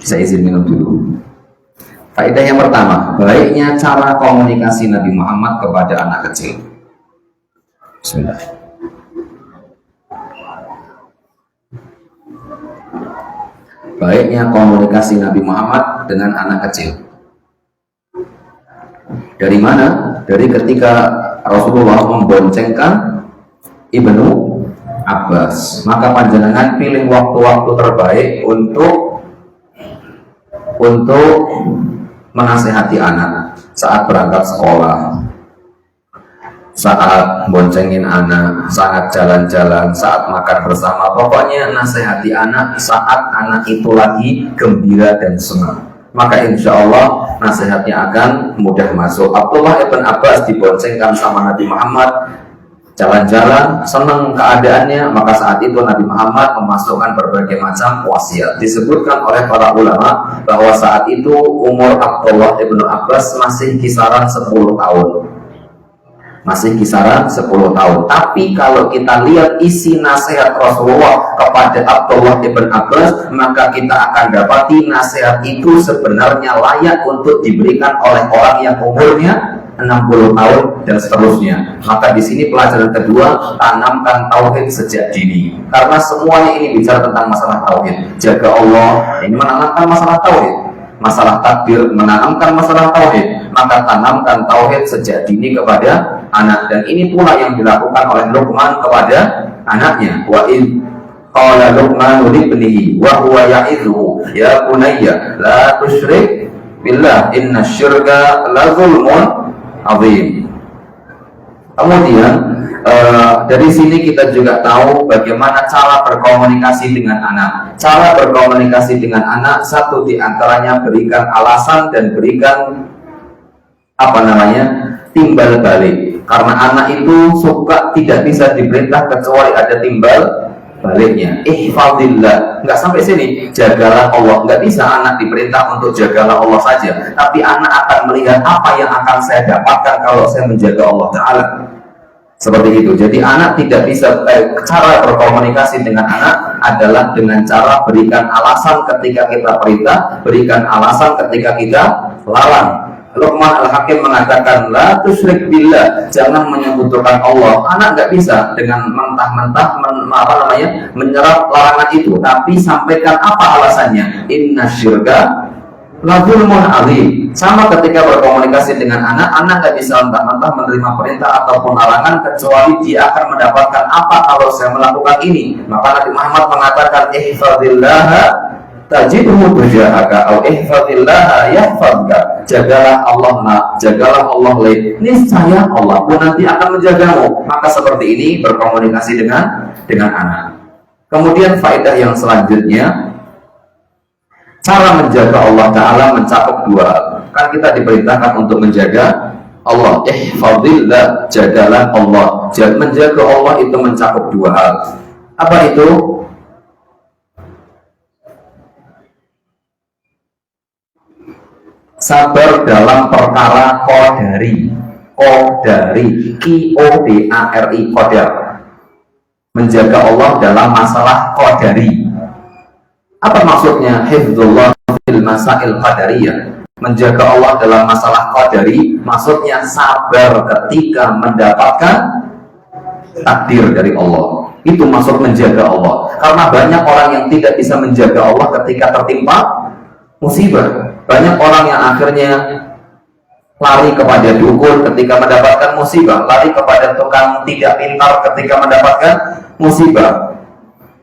saya izin minum dulu. Faedah yang pertama, baiknya cara komunikasi Nabi Muhammad kepada anak kecil. Bismillah. Baiknya komunikasi Nabi Muhammad dengan anak kecil. Dari mana? Dari ketika Rasulullah memboncengkan Ibnu Abbas. Maka panjenengan pilih waktu-waktu terbaik untuk menasehati anak saat berangkat sekolah, saat boncengin anak, saat jalan-jalan, saat makan bersama. Pokoknya nasihati anak saat anak itu lagi gembira dan senang. Maka insya Allah nasihatnya akan mudah masuk. Abdullah ibn Abbas diboncengkan sama Nabi Muhammad, jalan-jalan, senang keadaannya. Maka saat itu Nabi Muhammad memasukkan berbagai macam wasiat. Disebutkan oleh para ulama bahwa saat itu umur Abdullah ibn Abbas masih kisaran 10 tahun. Masih kisaran 10 tahun. Tapi kalau kita lihat isi nasihat Rasulullah kepada Abdullah ibn Abbas, maka kita akan dapati nasihat itu sebenarnya layak untuk diberikan oleh orang yang umurnya 60 tahun dan seterusnya. Maka di sini pelajaran kedua, tanamkan tauhid sejak dini. Karena semuanya ini bicara tentang masalah tauhid. Jaga Allah, ini menanamkan masalah tauhid. Masalah takbir, menanamkan masalah tauhid. Maka tanamkan tauhid sejak dini kepada anak. Dan ini pula yang dilakukan oleh Luqman kepada anaknya. Wa in qala Luqman li ibnihi wa huwa ya'idhu ya bunayya la tusyrik billah innasyirka la zulmun azim. Kemudian dari sini kita juga tahu bagaimana cara berkomunikasi dengan anak. Cara berkomunikasi dengan anak, satu di antaranya berikan alasan dan berikan timbal balik. Karena anak itu suka tidak bisa diperintah kecuali ada timbal baliknya. Ihfadillah, nggak sampai sini jagalah Allah, nggak bisa anak diperintah untuk jagalah Allah saja, tapi anak akan melihat apa yang akan saya dapatkan kalau saya menjaga Allah Ta'ala. Seperti itu. Jadi anak tidak bisa, cara berkomunikasi dengan anak adalah dengan cara berikan alasan ketika kita perintah, berikan alasan ketika kita larang. Luqman Al-Hakim mengatakan la tusyrik billah, jangan menyekutukan Allah. Anak nggak bisa dengan mentah-mentah menyerap larangan itu, tapi sampaikan apa alasannya. Innasyirka la zulmun azim. Sama ketika berkomunikasi dengan anak, anak nggak bisa mentah-mentah menerima perintah ataupun larangan kecuali dia akan mendapatkan apa kalau saya melakukan ini. Maka Nabi Muhammad mengatakan ihfadillaha tajidhu tujahaka atau ihfadillaha yahfadka. Jagalah Allah, jagalah Allah, niscaya Allah pun nanti akan menjagamu. Maka seperti ini berkomunikasi dengan anak. Kemudian faedah yang selanjutnya, cara menjaga Allah Ta'ala mencakup dua hal. Kan kita diperintahkan untuk menjaga Allah. Ihfadillah, jagalah Allah. Menjaga Allah itu mencakup dua hal. Apa itu? Sabar dalam perkara qadari. Qadari, qadar. Menjaga Allah dalam masalah qadari. Apa maksudnya hifdzullah fil masail qadariyah? Menjaga Allah dalam masalah qadari maksudnya sabar ketika mendapatkan takdir dari Allah. Itu maksud menjaga Allah. Karena banyak orang yang tidak bisa menjaga Allah ketika tertimpa musibah. Banyak orang yang akhirnya lari kepada dukun ketika mendapatkan musibah, lari kepada tukang tidak pintar ketika mendapatkan musibah.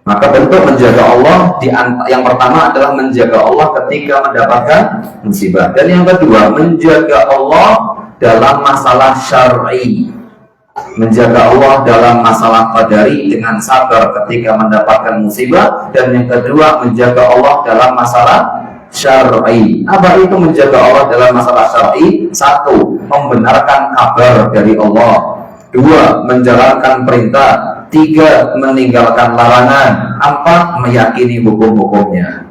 Maka bentuk menjaga Allah yang pertama adalah menjaga Allah ketika mendapatkan musibah. Dan yang kedua, menjaga Allah dalam masalah syar'i. Menjaga Allah dalam masalah qadari dengan sabar ketika mendapatkan musibah. Dan yang kedua, menjaga Allah dalam masalah syar'i. Apa itu menjaga Allah dalam masalah syar'i? Satu, membenarkan kabar dari Allah. Dua, menjalankan perintah. Tiga, meninggalkan larangan. Empat, meyakini hukum-hukumnya.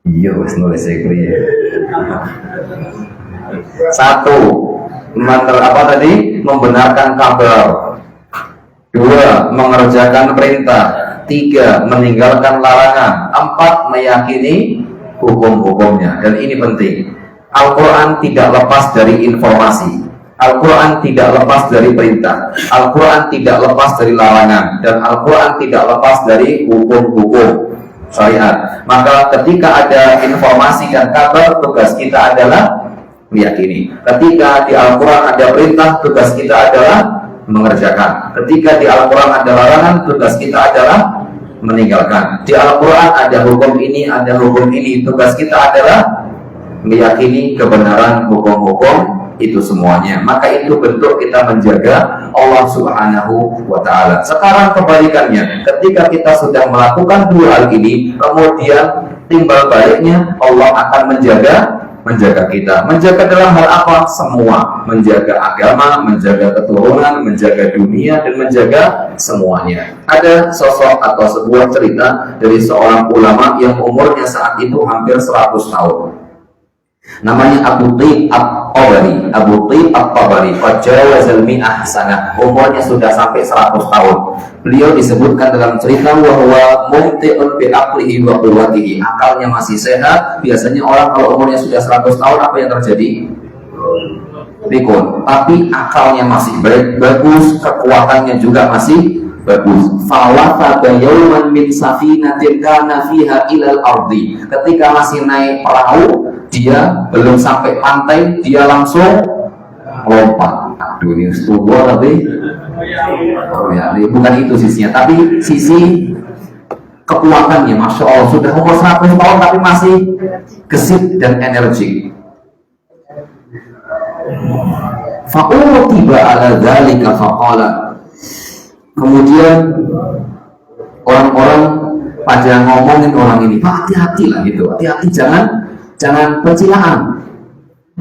Iya, wes nulis ya. Satu, membenarkan kabar. Dua, mengerjakan perintah. Tiga, meninggalkan larangan. Empat, meyakini hukum-hukumnya. Dan ini penting. Al-Quran tidak lepas dari informasi. Al-Quran tidak lepas dari perintah. Al-Quran tidak lepas dari larangan. Dan Al-Quran tidak lepas dari hukum-hukum syariat. Maka ketika ada informasi dan kabar, tugas kita adalah meyakini. Ketika di Al-Quran ada perintah, tugas kita adalah mengerjakan. Ketika di Al-Quran ada larangan, tugas kita adalah meninggalkan. Di Al-Quran ada hukum ini, ada hukum ini. Tugas kita adalah meyakini kebenaran hukum-hukum itu semuanya. Maka itu bentuk kita menjaga Allah Subhanahu wa Ta'ala. Sekarang kebalikannya, ketika kita sudah melakukan dua hal ini, kemudian timbal baliknya Allah akan menjaga kita. Menjaga dalam hal apa? Semua. Menjaga agama, menjaga keturunan, menjaga dunia, dan menjaga semuanya. Ada sosok atau sebuah cerita dari seorang ulama yang umurnya saat itu hampir 100 tahun. Namanya Abu Taib At-Tabari. Abu Taib At-Tabari fajawazal mi'ah sanah. Umurnya sudah sampai 100 tahun. Beliau disebutkan dalam cerita bahwa mumti'un bi aqlihi wa quwwatihi. Akalnya masih sehat. Biasanya orang kalau umurnya sudah 100 tahun apa yang terjadi? Pikun. Tapi akalnya masih bagus, kekuatannya juga masih bagus. Fawafada yawman min safinatin kana fiha ilal ardi. Ketika masih naik perahu, dia belum sampai pantai, dia langsung lompat. Aduh, ini studio tapi oh ya, bukan itu sisinya, tapi sisi kekuatannya. Masya Allah, sudah umur 100 tahun tapi masih gesit dan energik. Fa'utiba ala dzalika faqala. Kemudian orang-orang pada ngomongin orang ini, Pak, hati-hati lah gitu, hati-hati, jangan pencilaan.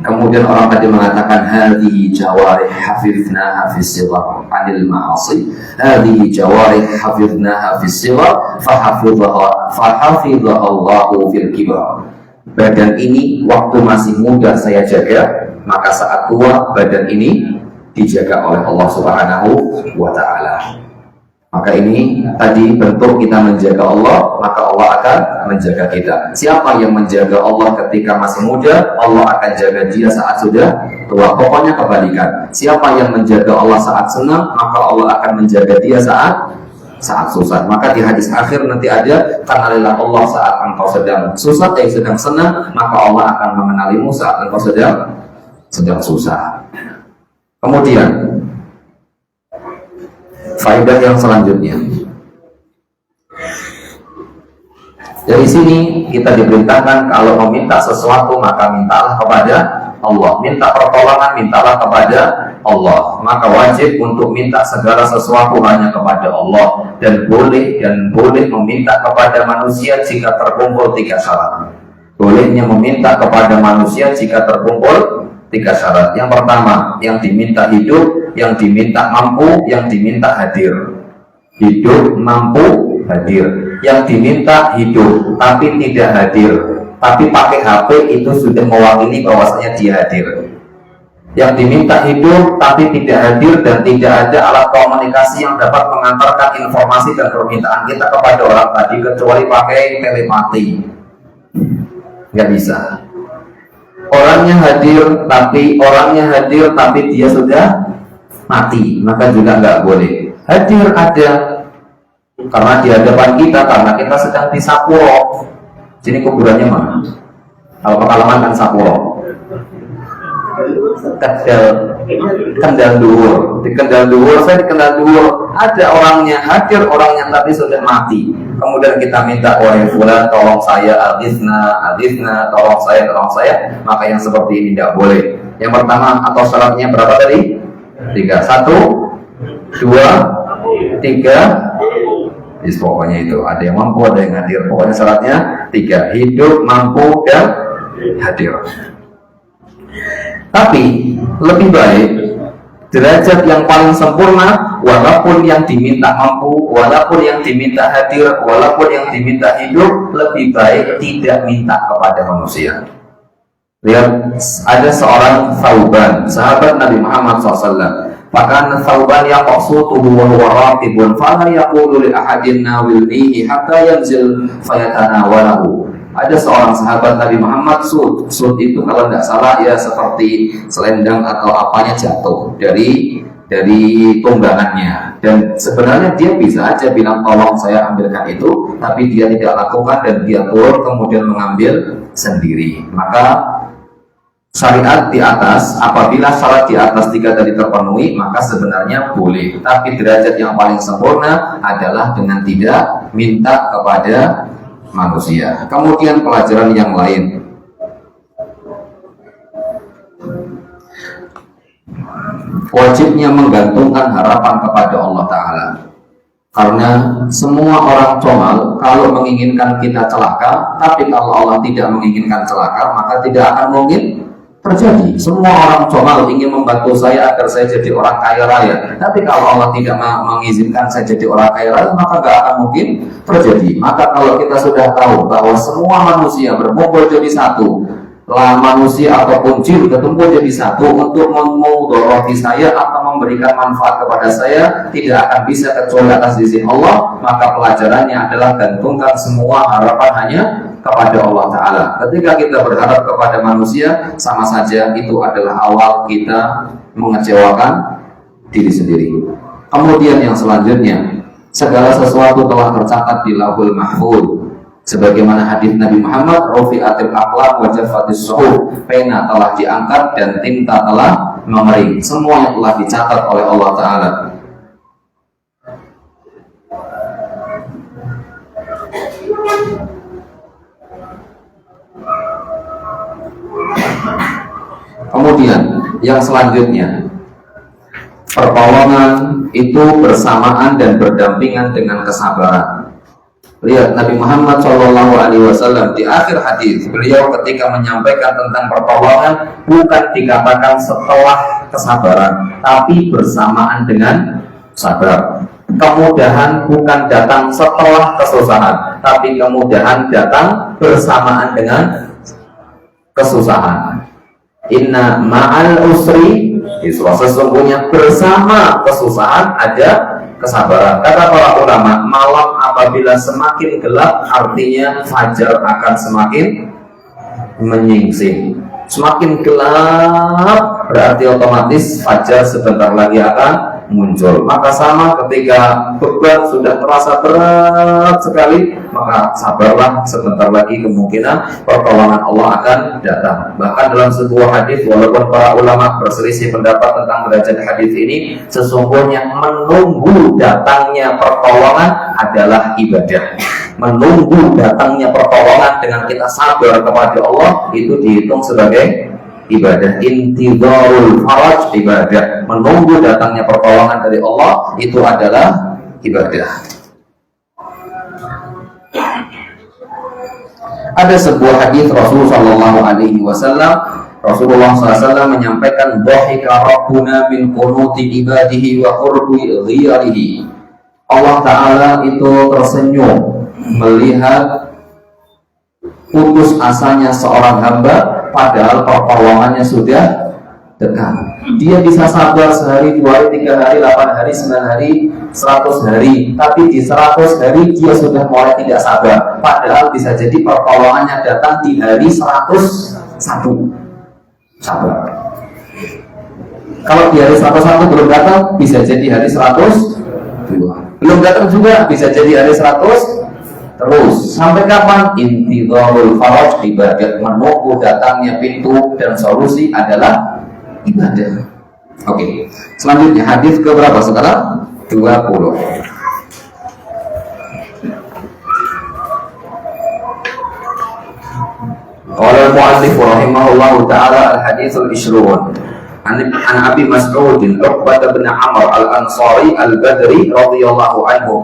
Kemudian orang tadi mengatakan, hadhihi jawarih hafidhna hafiz sighar anil ma'asi, hadhihi jawarih hafidhna hafiz sighar fahafidhaha Allahu fil kibar. Badan ini waktu masih muda saya jaga, maka saat tua badan ini dijaga oleh Allah Subhanahu wa Ta'ala. Maka ini tadi bentuk kita menjaga Allah, maka Allah akan menjaga kita. Siapa yang menjaga Allah ketika masih muda, Allah akan jaga dia saat sudah tua. Pokoknya kebalikan. Siapa yang menjaga Allah saat senang, maka Allah akan menjaga dia saat susah. Maka di hadis akhir nanti ada, kenalilah Allah saat engkau sedang susah, sedang senang, maka Allah akan mengenalimu saat engkau sedang susah. Kemudian faedah yang selanjutnya, dari sini kita diperintahkan kalau meminta sesuatu maka mintalah kepada Allah. Minta pertolongan, mintalah kepada Allah. Maka wajib untuk minta segala sesuatu hanya kepada Allah, dan boleh meminta kepada manusia jika terkumpul 3 syarat. Bolehnya meminta kepada manusia jika terkumpul 3 syarat. Yang pertama, yang diminta hidup, yang diminta mampu, yang diminta hadir. Hidup, mampu, hadir. Yang diminta hidup tapi tidak hadir, tapi pakai HP, itu sudah mewakili bahwasanya dia hadir. Yang diminta hidup tapi tidak hadir dan tidak ada alat komunikasi yang dapat mengantarkan informasi dan permintaan kita kepada orang tadi kecuali pakai telepati. Nggak bisa. Orangnya hadir tapi dia sudah mati, maka juga nggak boleh. Hadir ada karena di hadapan kita, karena kita sedang di Sapuro. Sini kuburannya mana? Kalau Pekalongan kan Sapuro. Kendal Duhur. Di Kendal Duhur, saya di Kendal Duhur. Ada orangnya hadir, orangnya tapi sudah mati. Kemudian kita minta, wahai fulan, tolong saya, adisna, tolong saya. Maka yang seperti ini tidak boleh. Yang pertama atau syaratnya berapa tadi? 3. 1, 2, 3. Pokoknya itu ada yang mampu, ada yang hadir. Pokoknya syaratnya 3: hidup, mampu, dan hadir. Tapi lebih baik derajat yang paling sempurna, walaupun yang diminta mampu, walaupun yang diminta hadir, walaupun yang diminta hidup, lebih baik tidak minta kepada manusia. Lihat, ada seorang Thauban, sahabat Nabi Muhammad SAW. Maka Thauban yaqsutuhu wa huwa raqibun fala yaqulu li ahadin nawilnihi hatta yanzil fayatanawalahu. Ada seorang sahabat Nabi Muhammad, Sud itu kalau tidak salah ya seperti selendang atau apanya jatuh dari tunggangannya, dan sebenarnya dia bisa aja bilang tolong saya ambilkan itu, tapi dia tidak lakukan dan dia turun kemudian mengambil sendiri. Maka syariat di atas, apabila syarat di atas 3 tadi terpenuhi, maka sebenarnya boleh. Tapi derajat yang paling sempurna adalah dengan tidak minta kepada manusia. Kemudian pelajaran yang lain, wajibnya menggantungkan harapan kepada Allah Ta'ala. Karena semua orang comal kalau menginginkan kita celaka, tapi kalau Allah tidak menginginkan celaka, maka tidak akan mungkin terjadi. Semua orang comal ingin membantu saya agar saya jadi orang kaya raya, tapi kalau Allah tidak mengizinkan saya jadi orang kaya raya, maka tidak akan mungkin terjadi. Maka kalau kita sudah tahu bahwa semua manusia berkumpul jadi satu, lah manusia ataupun jin berkumpul jadi satu untuk memudoroti saya atau memberikan manfaat kepada saya, tidak akan bisa kecuali atas izin Allah. Maka pelajarannya adalah gantungkan semua harapan hanya kepada Allah Ta'ala. Ketika kita berharap kepada manusia, sama saja itu adalah awal kita mengecewakan diri sendiri. Kemudian yang selanjutnya, segala sesuatu telah tercatat di Lauhul Mahfuz. Sebagaimana hadis Nabi Muhammad, rufi'atil aqlam wa jaffatis suhuf, pena telah diangkat dan tinta telah mengering. Semua yang telah dicatat oleh Allah Ta'ala. Kemudian yang selanjutnya, pertolongan itu bersamaan dan berdampingan dengan kesabaran. Lihat Nabi Muhammad SAW di akhir hadis beliau ketika menyampaikan tentang pertolongan bukan dikatakan setelah kesabaran, tapi bersamaan dengan sabar. Kemudahan bukan datang setelah kesusahan, tapi kemudahan datang bersamaan dengan kesusahan. Inna ma'al usri, sesungguhnya bersama kesusahan ada kesabaran. Kata para ulama, malam apabila semakin gelap artinya fajar akan semakin menyingsing. Semakin gelap berarti otomatis fajar sebentar lagi akan muncul. Maka sama ketika beban sudah terasa berat sekali, maka sabarlah, sebentar lagi kemungkinan pertolongan Allah akan datang. Bahkan dalam sebuah hadis, walaupun para ulama berselisih pendapat tentang derajat hadis ini, sesungguhnya menunggu datangnya pertolongan adalah ibadah. Menunggu datangnya pertolongan dengan kita sabar kepada Allah itu dihitung sebagai ibadah. Intidharul faraj ibadah. Menunggu datangnya pertolongan dari Allah itu adalah ibadah. Ada sebuah hadis Rasulullah SAW menyampaikan, dhahika rabbuna min qunuti ibadihi wa qurbi ghiyarihi. Allah Ta'ala itu tersenyum melihat putus asanya seorang hamba padahal pertolongannya sudah dekat. Dia bisa sabar sehari, 2 hari, 3 hari, 8 hari, 9 hari, 100 hari, tapi di 100 hari dia sudah mulai tidak sabar, padahal bisa jadi pertolongannya datang di hari 101. Sabar. Kalau di hari 101 belum datang, bisa jadi hari 102. Belum datang juga bisa jadi hari 100. Terus sampai kapan? Intidharul faraj ibadah. Menunggu datangnya pintu dan solusi adalah ibadah. Oke. Selanjutnya hadis ke berapa sekarang? 20. Qala al-mu'allif rahimahullahu ta'ala al-haditsul 20. An Abi Mas'ud Uqbah bin Amr al-Ansari al-Badri radhiyallahu anhu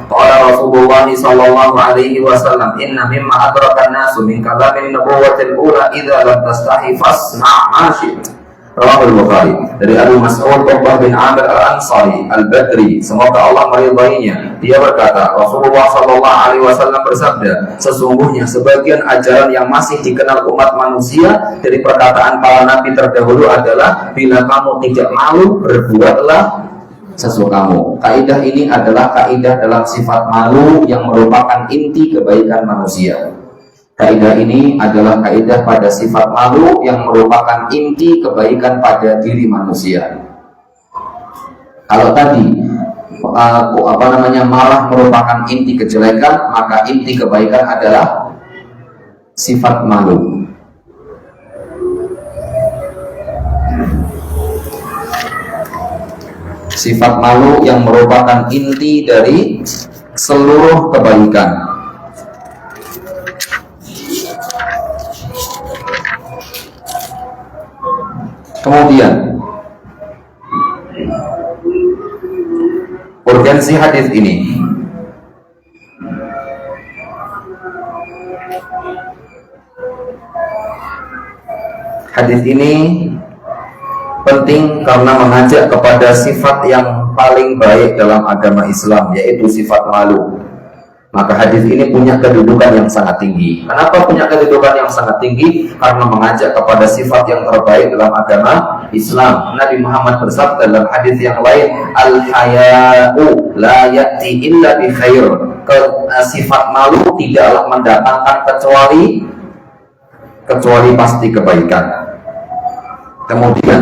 qala Rasulullah sallallahu alaihi wasallam, inna mimma adraka an-nasu min kalamin nubuwwatil ula idza lam tastahi fasna' ma syi'ta. Rawahul Bukhari. Dari Abu Mas'ud Uqbah bin Amr al-Ansari al-Badri, semoga Allah meridainya, dia berkata, Rasulullah sallallahu alaihi wasallam bersabda, sesungguhnya sebagian ajaran yang masih dikenal umat manusia dari perkataan para nabi terdahulu adalah, bila kamu tidak malu, berbuatlah sesukamu. Kaidah ini adalah kaidah dalam sifat malu yang merupakan inti kebaikan manusia. Kaidah ini adalah kaidah pada sifat malu yang merupakan inti kebaikan pada diri manusia. Kalau tadi malah merupakan inti kejelekan, maka inti kebaikan adalah sifat malu. Sifat malu yang merupakan inti dari seluruh kebaikan. Kemudian urgensi hadis ini. Hadis ini penting karena mengajak kepada sifat yang paling baik dalam agama Islam, yaitu sifat malu. Maka hadis ini punya kedudukan yang sangat tinggi. Kenapa punya kedudukan yang sangat tinggi? Karena mengajak kepada sifat yang terbaik dalam agama Islam. Nabi Muhammad bersabda dalam hadis yang lain, al-haya'u la ya'ti illa bi khair. Sifat malu tidaklah mendatangkan kecuali pasti kebaikan. Kemudian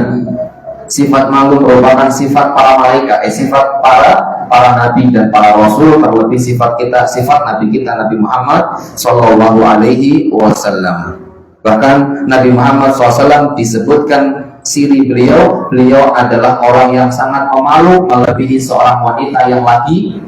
sifat malu merupakan sifat para malaikat, sifat para nabi dan para rasul, terlebih sifat nabi kita Nabi Muhammad Sallallahu Alaihi Wasallam. Bahkan Nabi Muhammad SAW disebutkan ciri beliau adalah orang yang sangat pemalu, melebihi seorang wanita yang lagi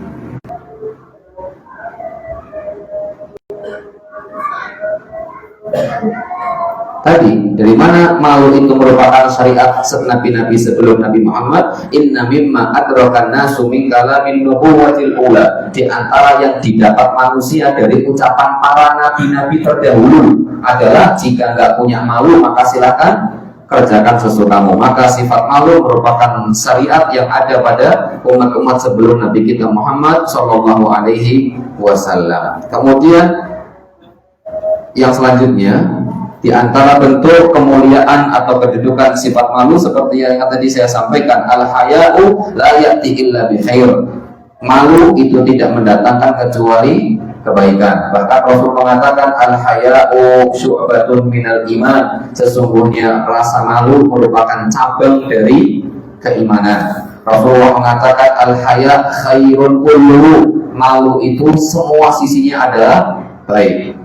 tadi. Dari mana malu itu merupakan syariat nabi-nabi sebelum Nabi Muhammad? Inna mimma adrakan nasu min kalamin nubuwatil ula. Di antara yang didapat manusia dari ucapan para nabi-nabi terdahulu adalah jika nggak punya malu maka silakan kerjakan sesukamu. Maka sifat malu merupakan syariat yang ada pada umat-umat sebelum Nabi kita Muhammad Sallallahu Alaihi Wasallam. Kemudian yang selanjutnya, di antara bentuk kemuliaan atau kedudukan sifat malu seperti yang tadi saya sampaikan, al-haya'u la ya'ti illa bi khair. Malu itu tidak mendatangkan kecuali kebaikan. Bahkan Rasul mengatakan al-haya'u syu'batun minal iman. Sesungguhnya rasa malu merupakan cabang dari keimanan. Rasulullah mengatakan al-haya' khairun kulluhu. Malu itu semua sisinya adalah baik.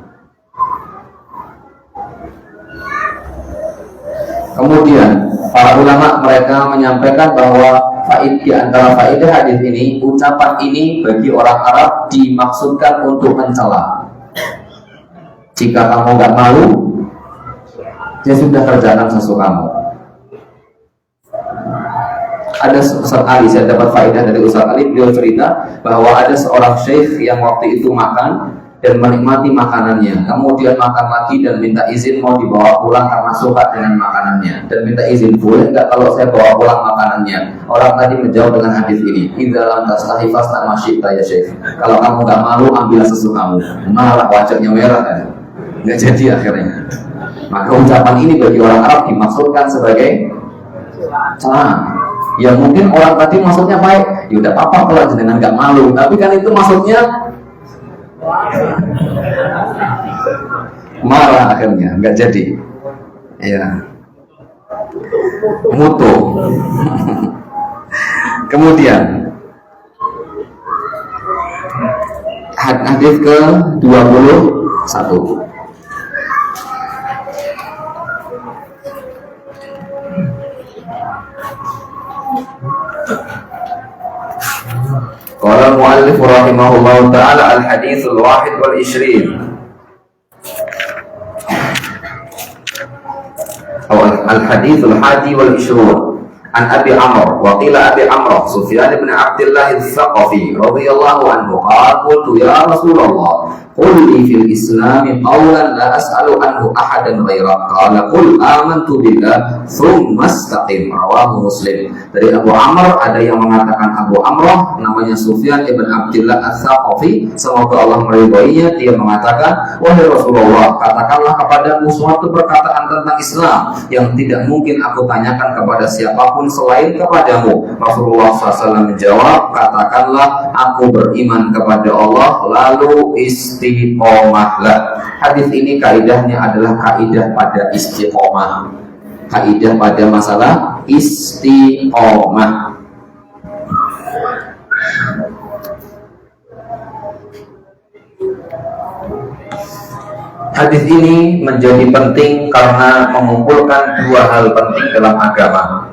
Kemudian para ulama mereka menyampaikan bahwa di antara faedah hadis ini, ucapan ini bagi orang Arab dimaksudkan untuk mencela. Jika kamu nggak malu, ya sudah kerjakan sesukamu. Ada Ustaz Ali, saya dapat faedah dari Ustaz Ali, beliau cerita bahwa ada seorang syekh yang waktu itu makan dan menikmati makanannya, kemudian makan lagi dan minta izin mau dibawa pulang karena suka dengan makanannya, dan minta izin, boleh nggak kalau saya bawa pulang makanannya? Orang tadi menjawab dengan hadis ini, idza lam tastahi fasna ma syi'ta ya syekh. Kalau kamu nggak malu, ambillah sesukamu. Malah wajahnya merah kan, nggak jadi akhirnya. Maka ucapan ini bagi orang Arab dimaksudkan sebagai celaan. Ya mungkin orang tadi maksudnya baik, ya udah apa kalau jenengan nggak malu, tapi kan itu maksudnya marah, akhirnya nggak jadi. Ya, mutu. Kemudian hadis ke-21. Qala al-mu'allif rahimahullahu ta'ala al-haditsul wahid wal 20 al-haditsul hadi wal 20 an Abi Amr wa qila Abi Amr Sufyan bin Abdullah al-Thaqafi radhiyallahu anhu qala qultu ya Rasulullah qul li fil Islam qawlan la as'alu anhu ahadan ghairak qala qul amantu billah thumma istaqim. Rawahu Muslim. Dari Abu Amr ada yang mengatakan Abu Amr namanya Sufyan ibn Abdullah al-Thaqafi, semoga Allah meridhoinya, dia mengatakan, wahai Rasulullah, katakanlah kepadamu suatu perkataan tentang Islam yang tidak mungkin aku tanyakan kepada siapapun selain kepadamu. Rasulullah SAW menjawab, katakanlah aku beriman kepada Allah lalu istiqomahlah. Hadis ini kaidahnya adalah kaidah pada istiqomah, kaidah pada masalah istiqomah. Hadis ini menjadi penting karena mengumpulkan dua hal penting dalam agama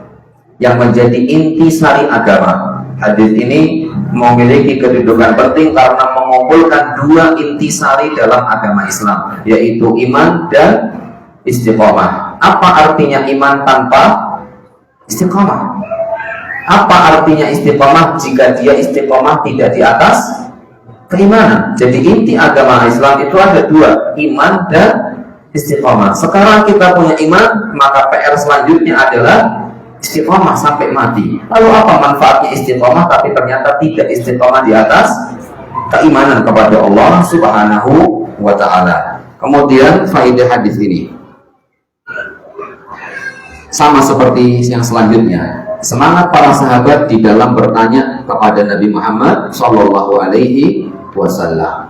yang menjadi intisari agama. Hadis ini memiliki kedudukan penting karena mengumpulkan dua intisari dalam agama Islam, yaitu iman dan istiqomah. Apa artinya iman tanpa istiqomah? Apa artinya istiqomah jika dia istiqomah tidak di atas keimanan? Jadi inti agama Islam itu ada dua, iman dan istiqomah. Sekarang kita punya iman, maka PR selanjutnya adalah istiqomah sampai mati. Lalu apa manfaatnya istiqomah tapi ternyata tidak istiqomah di atas keimanan kepada Allah Subhanahu wa ta'ala? Kemudian faedah hadis ini sama seperti yang selanjutnya. Semangat para sahabat di dalam bertanya kepada Nabi Muhammad Sallallahu Alaihi Wasallam.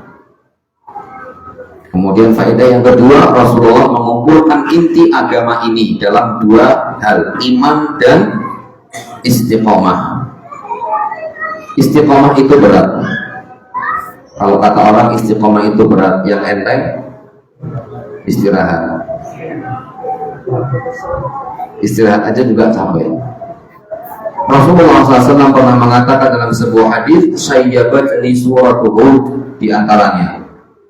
Kemudian faedah yang kedua, Rasulullah mengumpulkan inti agama ini dalam dua hal, iman dan istiqomah. Istiqomah itu berat. Kalau kata orang istiqomah itu berat, yang enteng istirahat. Istirahat aja juga capek. Rasulullah SAW pernah mengatakan dalam sebuah hadis, "Sayyabatni suratu Hud," di antaranya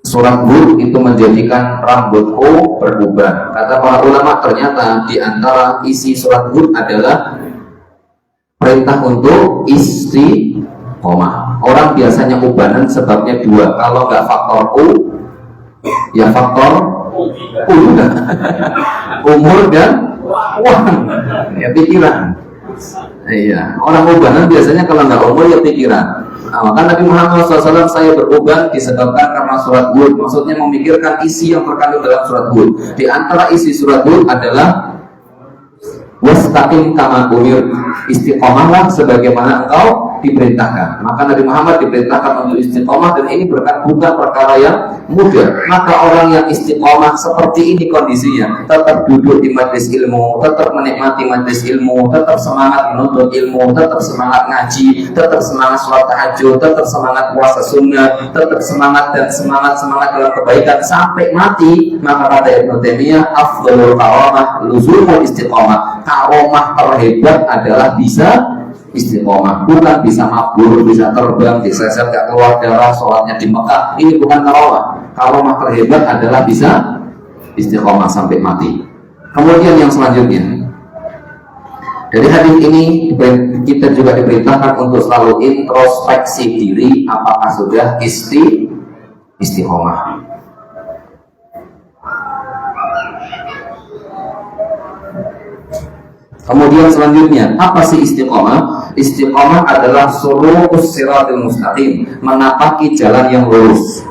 surat Hud itu menjadikan rambutku beruban. Kata para ulama, ternyata di antara isi surat Hud adalah perintah untuk istiqomah. Orang biasanya ubanan sebabnya dua, kalau nggak faktor U, ya faktor U, umur dan uang, ya pikiran. Iya, orang ubanan biasanya kalau nggak umur ya pikiran. Nah, maka Nabi Muhammad SAW, saya beruban disebabkan karena surat Hud. Maksudnya memikirkan isi yang terkandung dalam surat Hud. Di antara isi surat Hud adalah wastaqim kama umir, istiqomahlah sebagaimana engkau diperintahkan. Maka Nabi Muhammad diperintahkan untuk istiqomah, dan ini bukan perkara yang mudah. Maka orang yang istiqomah seperti ini kondisinya, tetap duduk di majelis ilmu, tetap menikmati majelis ilmu, tetap semangat menuntut ilmu, tetap semangat ngaji, tetap semangat sholat tahajud, tetap semangat puasa sunnah, tetap semangat dalam kebaikan sampai mati. Maka kata Ibnu Taimiyah, afdhalul karamah luzumul istiqomah. Karomah terhebat adalah bisa istiqomah, bukan bisa mabur, bisa terbang, diseset gak keluar darah, sholatnya di Mekah. Ini bukan karomah. Karomah terhebat adalah bisa istiqomah sampai mati. Kemudian yang selanjutnya, dari hadis ini kita juga diperintahkan untuk selalu introspeksi diri, apakah sudah istiqomah. Kemudian selanjutnya, apa sih istiqomah? Istiqomah adalah sulukus siratil mustaqim, menapaki jalan yang lurus.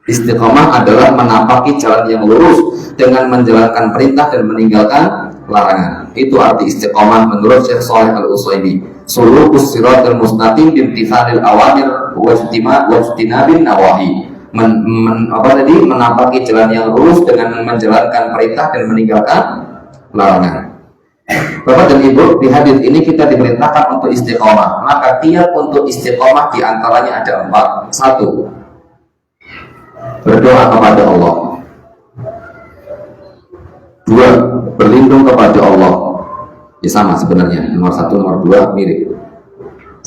Istiqomah adalah menapaki jalan yang lurus dengan menjalankan perintah dan meninggalkan larangan. Itu arti istiqomah menurut Syekh Shalih Al-Utsaimin. Sulukus siratil mustaqim bimtithalil awamir wajtinabin nawahi. Menapaki jalan yang lurus dengan menjalankan perintah dan meninggalkan larangan. Bapak dan Ibu, di hadis ini kita diperintahkan untuk istiqomah. Maka kiat untuk istiqomah diantaranya ada 4. 1. Berdoa kepada Allah. 2. Berlindung kepada Allah. Ya sama sebenarnya, nomor 1, nomor 2 mirip.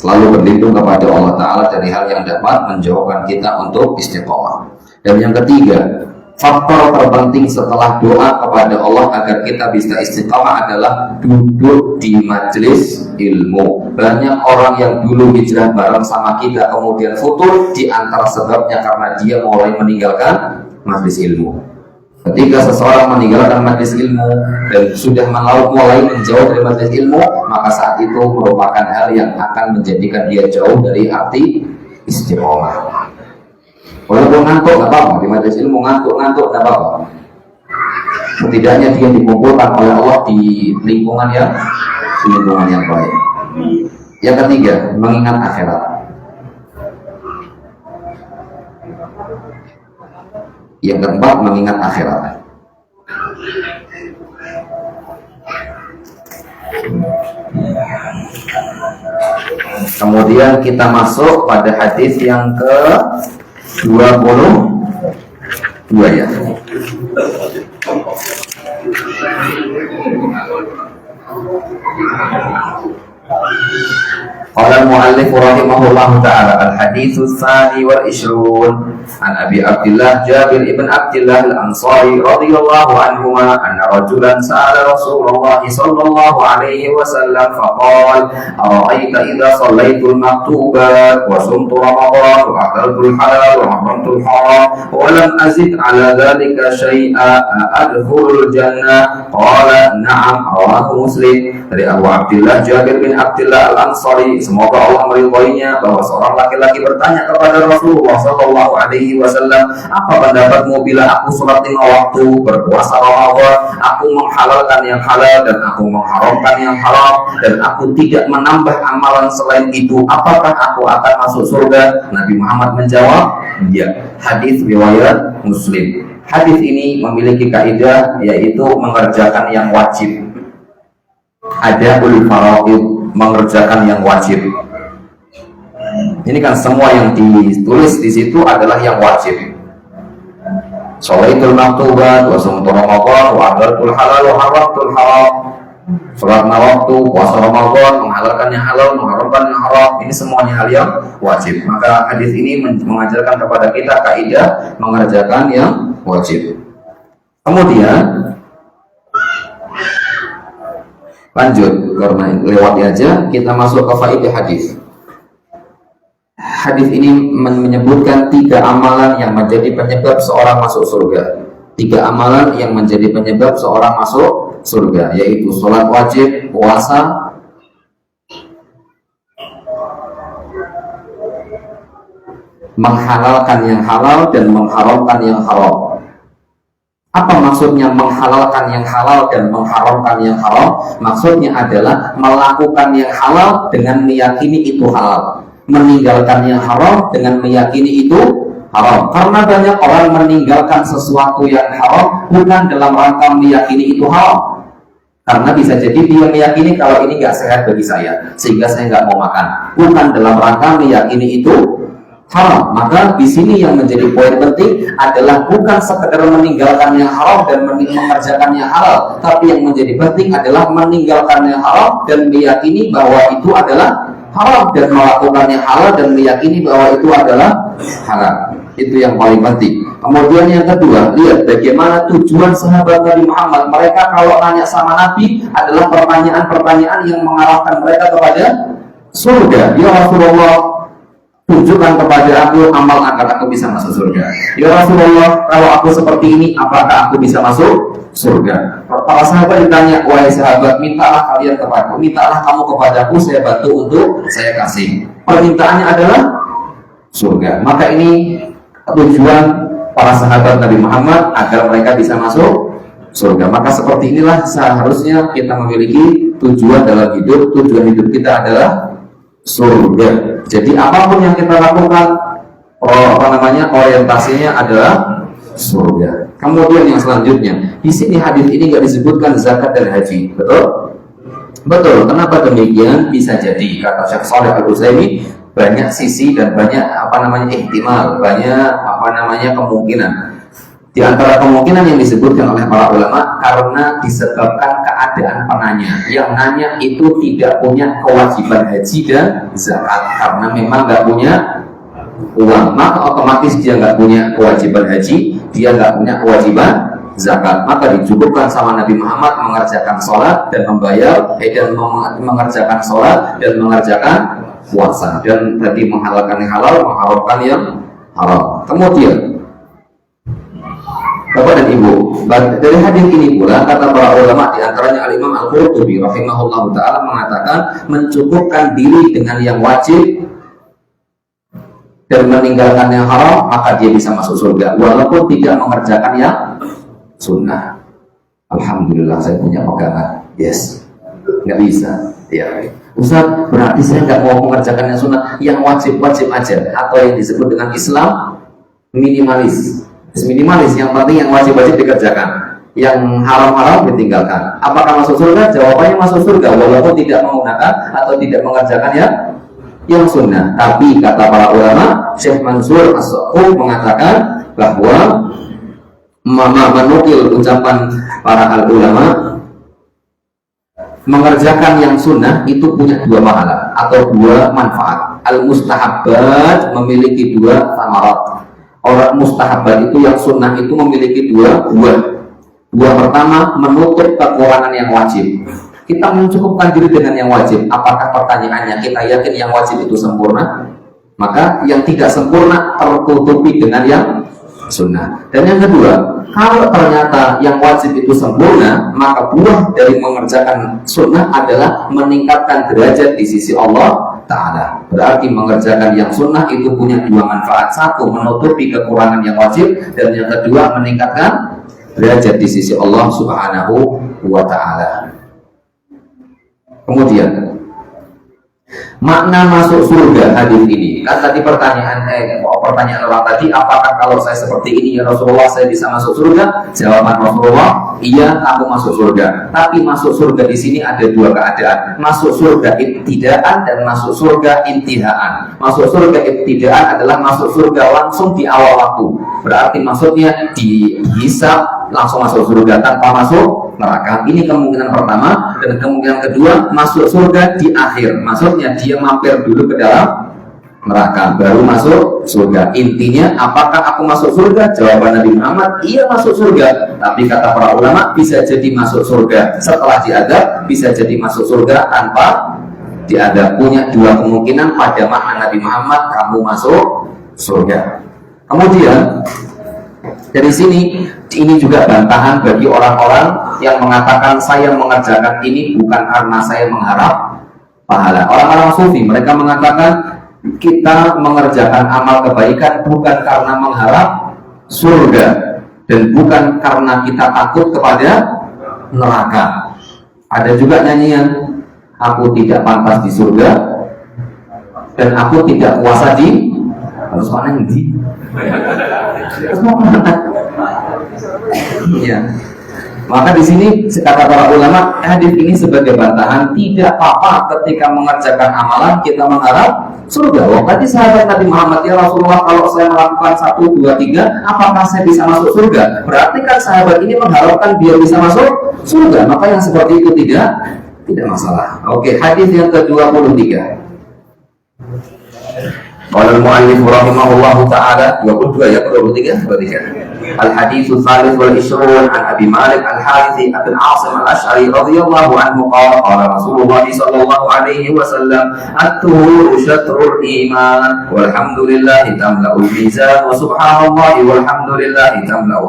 Selalu berlindung kepada Allah Ta'ala dari hal yang dapat menjauhkan kita untuk istiqomah. Dan yang ketiga, faktor terpenting setelah doa kepada Allah agar kita bisa istiqomah adalah duduk di majelis ilmu. Banyak orang yang dulu hijrah bareng sama kita kemudian futur, di antara sebabnya karena dia mulai meninggalkan majelis ilmu. Ketika seseorang meninggalkan majelis ilmu dan sudah mulai menjauh dari majelis ilmu, maka saat itu merupakan hal yang akan menjadikan dia jauh dari arti istiqomah. Walaupun ngantuk nggak apa-apa, di majelis ilmu ngantuk nggak apa-apa. Setidaknya dia dikumpulkan oleh Allah di lingkungan yang baik. Yang ketiga, mengingat akhirat. Yang keempat, mengingat akhirat. Kemudian kita masuk pada hadis yang ke-22 ya. Qala al-mu'allif rahimahullahu ta'ala al-haditsu tsani wal 'ishrun an Abi Abdillah Jabir ibn Abdillah al-Ansari radhiyallahu anhuma anna rajulan sa'ala Rasulullah sallallahu alaihi wasallam faqala ara'aita idza shallaitu al-maktubat wa sumtu ramadan wa akaltu al-halal wa haramtu al-haram wa lam azid ala dhalika shay'a adkhulul jannah qala na'am rawahu Muslim. Dari Abu Abdillah Jabir bin Abdillah al-Ansari, semoga Allah meridhoinya, bahwa seorang laki-laki bertanya kepada Rasulullah Shallallahu Alaihi Wasallam, apa pendapatmu bila aku sholat 5 waktu, berpuasa Ramadan, aku menghalalkan yang halal dan aku mengharamkan yang haram, dan aku tidak menambah amalan selain itu, apakah aku akan masuk surga? Nabi Muhammad menjawab, ya. Hadis riwayat Muslim. Hadis ini memiliki kaidah, yaitu mengerjakan yang wajib. Ada ul-faraid, mengerjakan yang wajib. Ini kan semua yang ditulis di situ adalah yang wajib. Sholaitul maktubat, wa sumtu ramadan, wa adaltul halal, wa haramtul haram. Sholat 5 waktu, puasa Ramadan, menghalalkan yang halal, mengharamkan yang haram. Ini semuanya hal yang wajib. Maka hadis ini mengajarkan kepada kita kaidah mengerjakan yang wajib. Kemudian lanjut, karena lewati aja, kita masuk ke faedah hadis. Hadis ini menyebutkan 3 amalan yang menjadi penyebab seorang masuk surga. 3 amalan yang menjadi penyebab seorang masuk surga, yaitu sholat wajib, puasa, menghalalkan yang halal dan mengharamkan yang haram. Apa maksudnya menghalalkan yang halal dan mengharamkan yang haram? Maksudnya adalah melakukan yang halal dengan meyakini itu halal, meninggalkan yang haram dengan meyakini itu haram. Karena banyak orang meninggalkan sesuatu yang haram bukan dalam rangka meyakini itu haram, karena bisa jadi dia meyakini kalau ini nggak sehat bagi saya, sehingga saya nggak mau makan, bukan dalam rangka meyakini itu haram. Maka di sini yang menjadi poin penting adalah bukan sekedar meninggalkan yang haram dan mengerjakan yang halal, tapi yang menjadi penting adalah meninggalkan yang haram dan meyakini bahwa itu adalah haram, dan melakukan yang halal dan meyakini bahwa itu adalah halal. Itu yang paling penting. Kemudian yang kedua, lihat bagaimana tujuan sahabat Nabi Muhammad. Mereka kalau tanya sama Nabi adalah pertanyaan-pertanyaan yang mengarahkan mereka kepada surga. Ya Rasulullah, tunjukkan kepada aku amal agar aku bisa masuk surga. Ya Rasulullah, kalau aku seperti ini, apakah aku bisa masuk surga? Para sahabat ditanya, wahai sahabat, mintalah kalian kepadaku, mintalah kamu kepadaku, saya bantu untuk saya kasih. Permintaannya adalah surga. Maka ini tujuan para sahabat Nabi Muhammad agar mereka bisa masuk surga. Maka seperti inilah seharusnya kita memiliki tujuan dalam hidup. Tujuan hidup kita adalah surga. Jadi apapun yang kita lakukan, orientasinya adalah surga. Kemudian yang selanjutnya, di sini hadis ini nggak disebutkan zakat dan haji, betul? Betul. Kenapa demikian? Bisa jadi kata Syekh Shalih Al-Utsaimin, banyak sisi dan banyak ihtimal, banyak kemungkinan. Di antara kemungkinan yang disebutkan oleh para ulama, karena disebabkan keadaan penanya. Yang nanya itu tidak punya kewajiban haji dan zakat, karena memang nggak punya uang, maka otomatis dia nggak punya kewajiban haji, dia nggak punya kewajiban zakat. Maka dicukupkan sama Nabi Muhammad mengerjakan sholat dan mengerjakan sholat dan mengerjakan puasa, dan tadi menghalalkan yang halal, mengharamkan yang haram. Kemudian Bapak dan Ibu, dari hadis ini pula kata para ulama, di antaranya Al-Imam Al-Qurtubi rahimahullahu taala mengatakan mencukupkan diri dengan yang wajib dan meninggalkan yang haram, maka dia bisa masuk surga walaupun tidak mengerjakan yang sunnah. Alhamdulillah saya punya pegangan. Yes. Nggak bisa. Ya. Ustaz, berarti saya nggak mau mengerjakan yang sunnah, yang wajib-wajib aja, atau yang disebut dengan Islam minimalis. Minimalis, yang penting yang wajib-wajib dikerjakan, yang haram-haram ditinggalkan. Apakah masuk surga? Jawabannya masuk surga walaupun tidak menggunakan atau tidak mengerjakan yang sunnah. Tapi kata para ulama, Syekh Mansur As-Saquf mengatakan bahwa menukil ucapan para ulama, mengerjakan yang sunnah itu punya dua pahala atau dua manfaat. Al-mustahabbat memiliki dua thamarat. Orang mustahabbat itu yang sunnah itu memiliki dua buah. Buah pertama menutup kekurangan yang wajib. Kita mencukupkan diri dengan yang wajib. Apakah pertanyaannya kita yakin yang wajib itu sempurna? Maka yang tidak sempurna tertutupi dengan yang sunnah. Dan yang kedua, kalau ternyata yang wajib itu sempurna, maka buah dari mengerjakan sunnah adalah meningkatkan derajat di sisi Allah Ta'ala. Berarti mengerjakan yang sunnah itu punya dua manfaat. Satu, menutupi kekurangan yang wajib. Dan yang kedua, meningkatkan derajat di sisi Allah Subhanahu wa Ta'ala. Kemudian makna masuk surga hadis ini. Kan tadi pertanyaan orang tadi, apakah kalau saya seperti ini ya Rasulullah saya bisa masuk surga? Jawaban Rasulullah, iya, aku masuk surga. Tapi masuk surga di sini ada dua keadaan. Masuk surga ibtidaan dan masuk surga intihaan. Masuk surga ibtidaan adalah masuk surga langsung di awal waktu. Berarti maksudnya dihisab langsung masuk surga tanpa masuk neraka. Ini kemungkinan pertama. Dan kemungkinan kedua, masuk surga di akhir. Maksudnya dia mampir dulu ke dalam neraka baru masuk surga. Intinya, apakah aku masuk surga? Jawaban Nabi Muhammad, iya masuk surga. Tapi kata para ulama, bisa jadi masuk surga setelah diadab, bisa jadi masuk surga tanpa diadab. Punya dua kemungkinan pada makna Nabi Muhammad, kamu masuk surga. Kemudian dari sini, ini juga bantahan bagi orang-orang yang mengatakan saya mengerjakan ini bukan karena saya mengharap pahala. Orang-orang sufi, mereka mengatakan kita mengerjakan amal kebaikan bukan karena mengharap surga dan bukan karena kita takut kepada neraka. Ada juga nyanyian, aku tidak pantas di surga dan aku tidak puasa di, harus mana di? Ya. Maka di sini kata para ulama, hadis ini sebagai bantahan, tidak apa-apa ketika mengerjakan amalan kita mengharap surga. Oh, tadi sahabat Nabi Muhammad, ya Rasulullah, kalau saya melakukan 1, 2, 3, apakah saya bisa masuk surga? Berarti kan sahabat ini mengharapkan dia bisa masuk surga. Maka yang seperti itu tidak masalah. Oke, hadis yang ke-23. Qala al-mu'allif rahimahullahu ta'ala 22 ya, 23 berarti kan. الحديث الثالث والعشرون عن أبي مالك الحارث بن عاصم الأشعري رضي الله عنه قال قال رسول الله صلى الله عليه وسلم الطهور شطر الإيمان والحمد لله تملأ الميزان وسبحان الله والحمد لله تملأ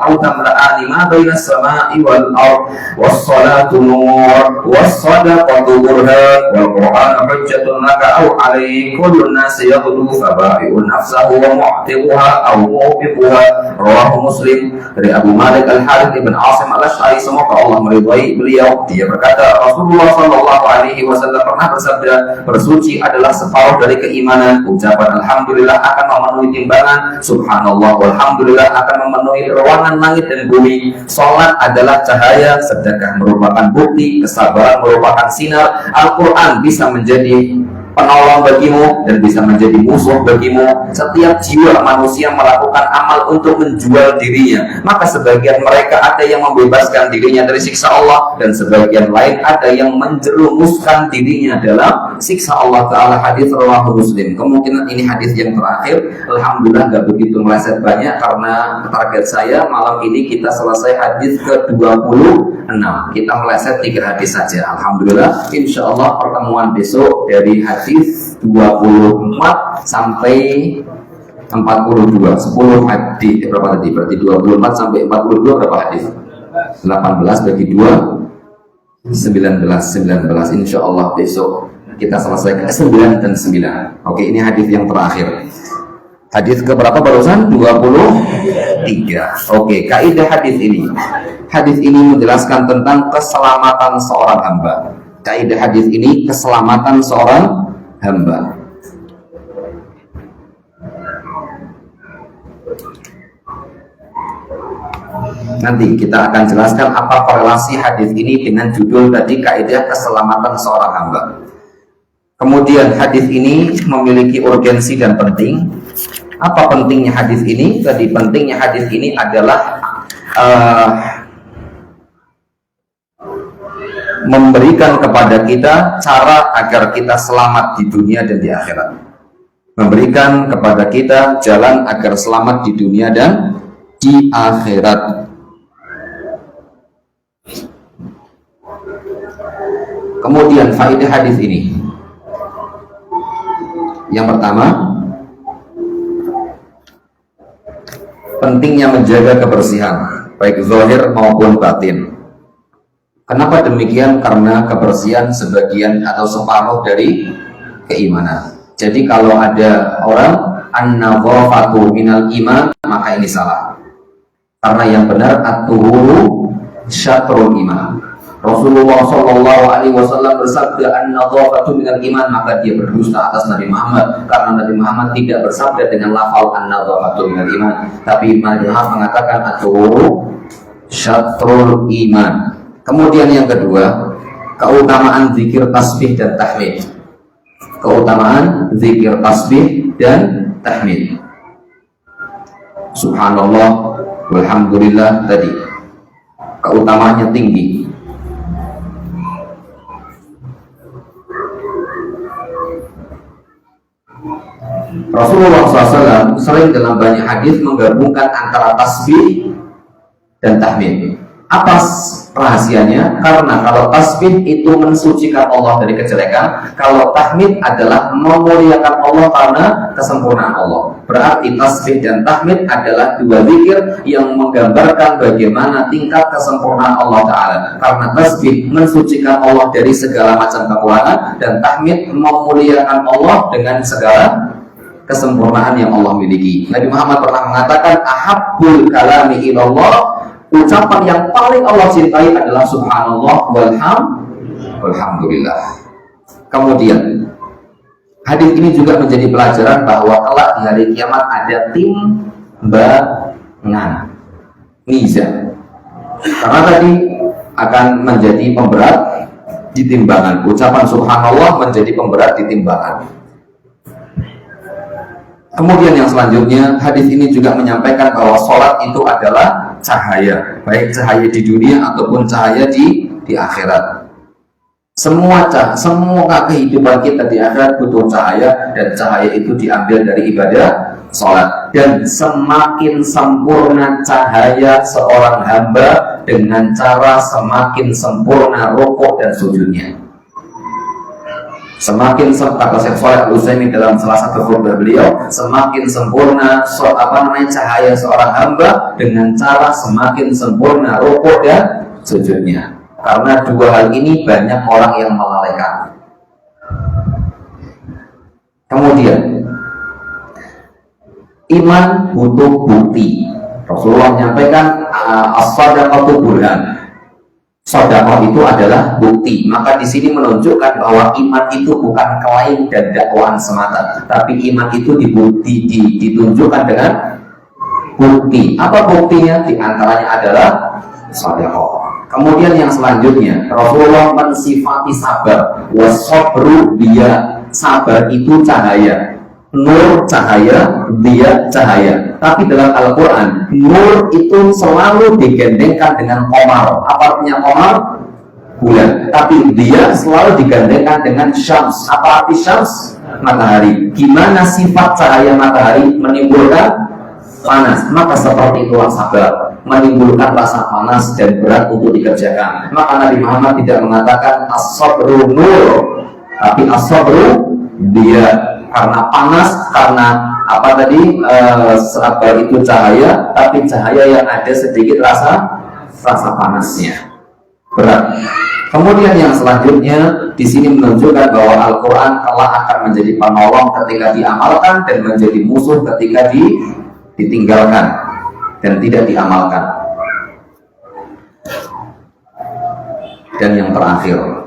أو تملأان ما بين السماء والأرض والصلاة نور والصدقة برهان والقرآن حجة لك أو عليك كل الناس يغدو فبائع نفسه ومعتقها أو موبقها رواه Muslim. Dari Abu Malik Al-Harith ibn Asim Al-Ash'ari, semoga Allah meridhai beliau, dia berkata Rasulullah Shallallahu Alaihi Wasallam pernah bersabda, bersuci adalah separuh dari keimanan. Ucapan Alhamdulillah akan memenuhi timbangan, Subhanallah walhamdulillah akan memenuhi ruangan langit dan bumi. Salat adalah cahaya, sedekah merupakan bukti, kesabaran merupakan sinar. Al-Quran bisa menjadi penolong bagimu dan bisa menjadi musuh bagimu. Setiap jiwa manusia melakukan amal untuk menjual dirinya, maka sebagian mereka ada yang membebaskan dirinya dari siksa Allah dan sebagian lain ada yang menjerumuskan dirinya dalam siksa Allah Ta'ala. Hadis rawahu Muslim. Kemungkinan ini hadis yang terakhir. Alhamdulillah gak begitu meleset banyak karena target saya malam ini kita selesai hadis ke-26. Kita meleset 3 hadis saja. Alhamdulillah. Insya Allah pertemuan besok dari hadis 24 sampai 42, 10 hadis. Berapa tadi? Berarti 24 sampai 42 berapa hadis? 18 bagi 2 19 insya Allah besok kita selesai ke 9 dan 9. Oke, ini hadis yang terakhir. Hadis ke berapa barusan? 23. Oke, kaidah hadis ini. Hadis ini menjelaskan tentang keselamatan seorang hamba. Kaidah hadis ini keselamatan seorang hamba. Nanti kita akan jelaskan apa korelasi hadis ini dengan judul tadi, kaidah keselamatan seorang hamba. Kemudian hadis ini memiliki urgensi dan penting. Apa pentingnya hadis ini? Tadi pentingnya hadis ini adalah memberikan kepada kita cara agar kita selamat di dunia dan di akhirat. Memberikan kepada kita jalan agar selamat di dunia dan di akhirat. Kemudian faedah hadis ini. Yang pertama, pentingnya menjaga kebersihan, baik zahir maupun batin. Kenapa demikian? Karena kebersihan sebagian atau separuh dari keimanan. Jadi kalau ada orang an-nadhafatu minal iman, maka ini salah. Karena yang benar at-tuhuru syatrul iman. Rasulullah SAW bersabda an-nadhafatu minal iman, maka dia berdusta atas Nabi Muhammad, karena Nabi Muhammad tidak bersabda dengan lafal an-nadhafatu minal iman, tapi Nabi Muhammad mengatakan at-tuhuru syatrul iman. Kemudian yang kedua, keutamaan zikir tasbih dan tahmid. Keutamaan zikir tasbih dan tahmid. Subhanallah, walhamdulillah tadi. Keutamaannya tinggi. Rasulullah SAW sering dalam banyak hadis menggabungkan antara tasbih dan tahmid. Apa rahasianya? Karena kalau tasbih itu mensucikan Allah dari kejelekan, kalau tahmid adalah memuliakan Allah karena kesempurnaan Allah. Berarti tasbih dan tahmid adalah dua zikir yang menggambarkan bagaimana tingkat kesempurnaan Allah Ta'ala. Karena tasbih mensucikan Allah dari segala macam kekurangan, dan tahmid memuliakan Allah dengan segala kesempurnaan yang Allah miliki. Nabi Muhammad pernah mengatakan, ahabbul kalami ilallah, ucapan yang paling Allah cintai adalah subhanallah walhamdulillah. Kemudian hadis ini juga menjadi pelajaran bahwa kelak di hari kiamat ada timbangan mizan. Karena tadi akan menjadi pemberat di timbangan. Ucapan subhanallah menjadi pemberat di timbangan. Kemudian yang selanjutnya, hadis ini juga menyampaikan bahwa sholat itu adalah cahaya, baik cahaya di dunia ataupun cahaya di akhirat. Semua kehidupan kita di akhirat butuh cahaya, dan cahaya itu diambil dari ibadah sholat. Dan semakin sempurna cahaya seorang hamba, dengan cara semakin sempurna rukuk dan sujudnya. Semakin kata Syekh Shalih Al-Utsaimin dalam salah satu khutbah beliau, semakin sempurna cahaya seorang hamba, dengan cara semakin sempurna rukuk dan sujudnya. Karena dua hal ini banyak orang yang melalaikan. Kemudian iman butuh bukti. Rasulullah menyampaikan as-shadaqatu burhan. Sedekah itu adalah bukti. Maka di sini menunjukkan bahwa iman itu bukan klaim dan dakwaan semata, tapi iman itu ditunjukkan dengan bukti. Apa buktinya? Di antaranya adalah sedekah. Kemudian yang selanjutnya, Rasulullah mensifati sabar. Wasabru dia, sabar itu cahaya. Nur cahaya, dia cahaya. Tapi dalam Al-Quran, nur itu selalu digandengkan dengan qamar. Apa artinya qamar? Bulan. Tapi dia selalu digandengkan dengan syams. Apa arti syams? Matahari. Gimana sifat cahaya matahari menimbulkan panas? Maka seperti itulah sabar, menimbulkan rasa panas dan berat untuk dikerjakan. Maka Nabi Muhammad tidak mengatakan as-sabru nur, tapi as-sabru dia. Karena panas, karena apa tadi, sabar itu cahaya, tapi cahaya yang ada sedikit rasa panasnya, berat. Kemudian yang selanjutnya di sini menunjukkan bahwa Al-Quran kelak akan menjadi penolong ketika diamalkan, dan menjadi musuh ketika ditinggalkan dan tidak diamalkan. Dan yang terakhir,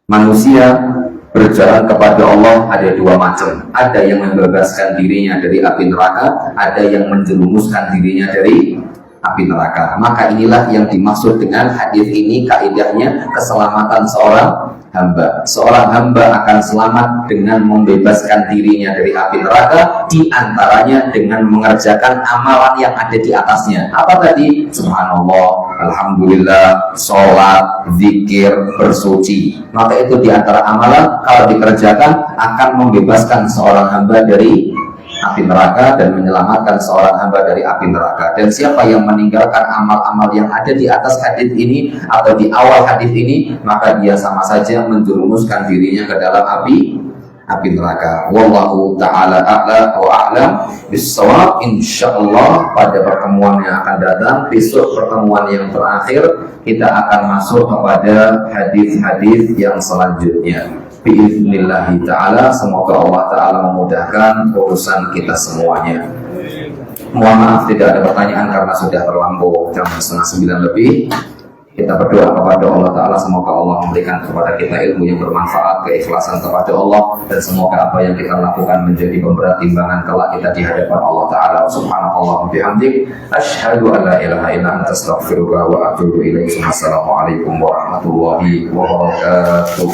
manusia berjalan kepada Allah ada dua macam. Ada yang membebaskan dirinya dari api neraka, ada yang menjerumuskan dirinya dari api neraka. Maka inilah yang dimaksud dengan hadis ini, kaidahnya keselamatan seorang hamba. Seorang hamba akan selamat dengan membebaskan dirinya dari api neraka, di antaranya dengan mengerjakan amalan yang ada di atasnya. Apa tadi? Subhanallah, alhamdulillah, sholat, zikir, bersuci. Maka itu di antara amalan kalau dikerjakan akan membebaskan seorang hamba dari api neraka dan menyelamatkan seorang hamba dari api neraka. Dan siapa yang meninggalkan amal-amal yang ada di atas hadis ini atau di awal hadis ini, maka dia sama saja menjerumuskan dirinya ke dalam api neraka. Wallahu ta'ala a'la wa a'lam bis-shawab. Insyaallah pada pertemuan yang akan datang, besok pertemuan yang terakhir, kita akan masuk kepada hadis-hadis yang selanjutnya. Bi'idhnillahi ta'ala, semoga Allah ta'ala memudahkan urusan kita semuanya. Mohon maaf tidak ada pertanyaan karena sudah terlampau jam 8:30 lebih. Kita berdoa kepada Allah ta'ala, semoga Allah memberikan kepada kita ilmu yang bermanfaat, keikhlasan kepada Allah, dan semoga apa yang kita lakukan menjadi pemberat timbangan kelak kita di hadapan Allah ta'ala. Subhanallah wa bihamdik, asyhadu an la ilaha illa anta, astaghfiruka wa atubu ilaik. Assalamualaikum warahmatullahi wabarakatuh.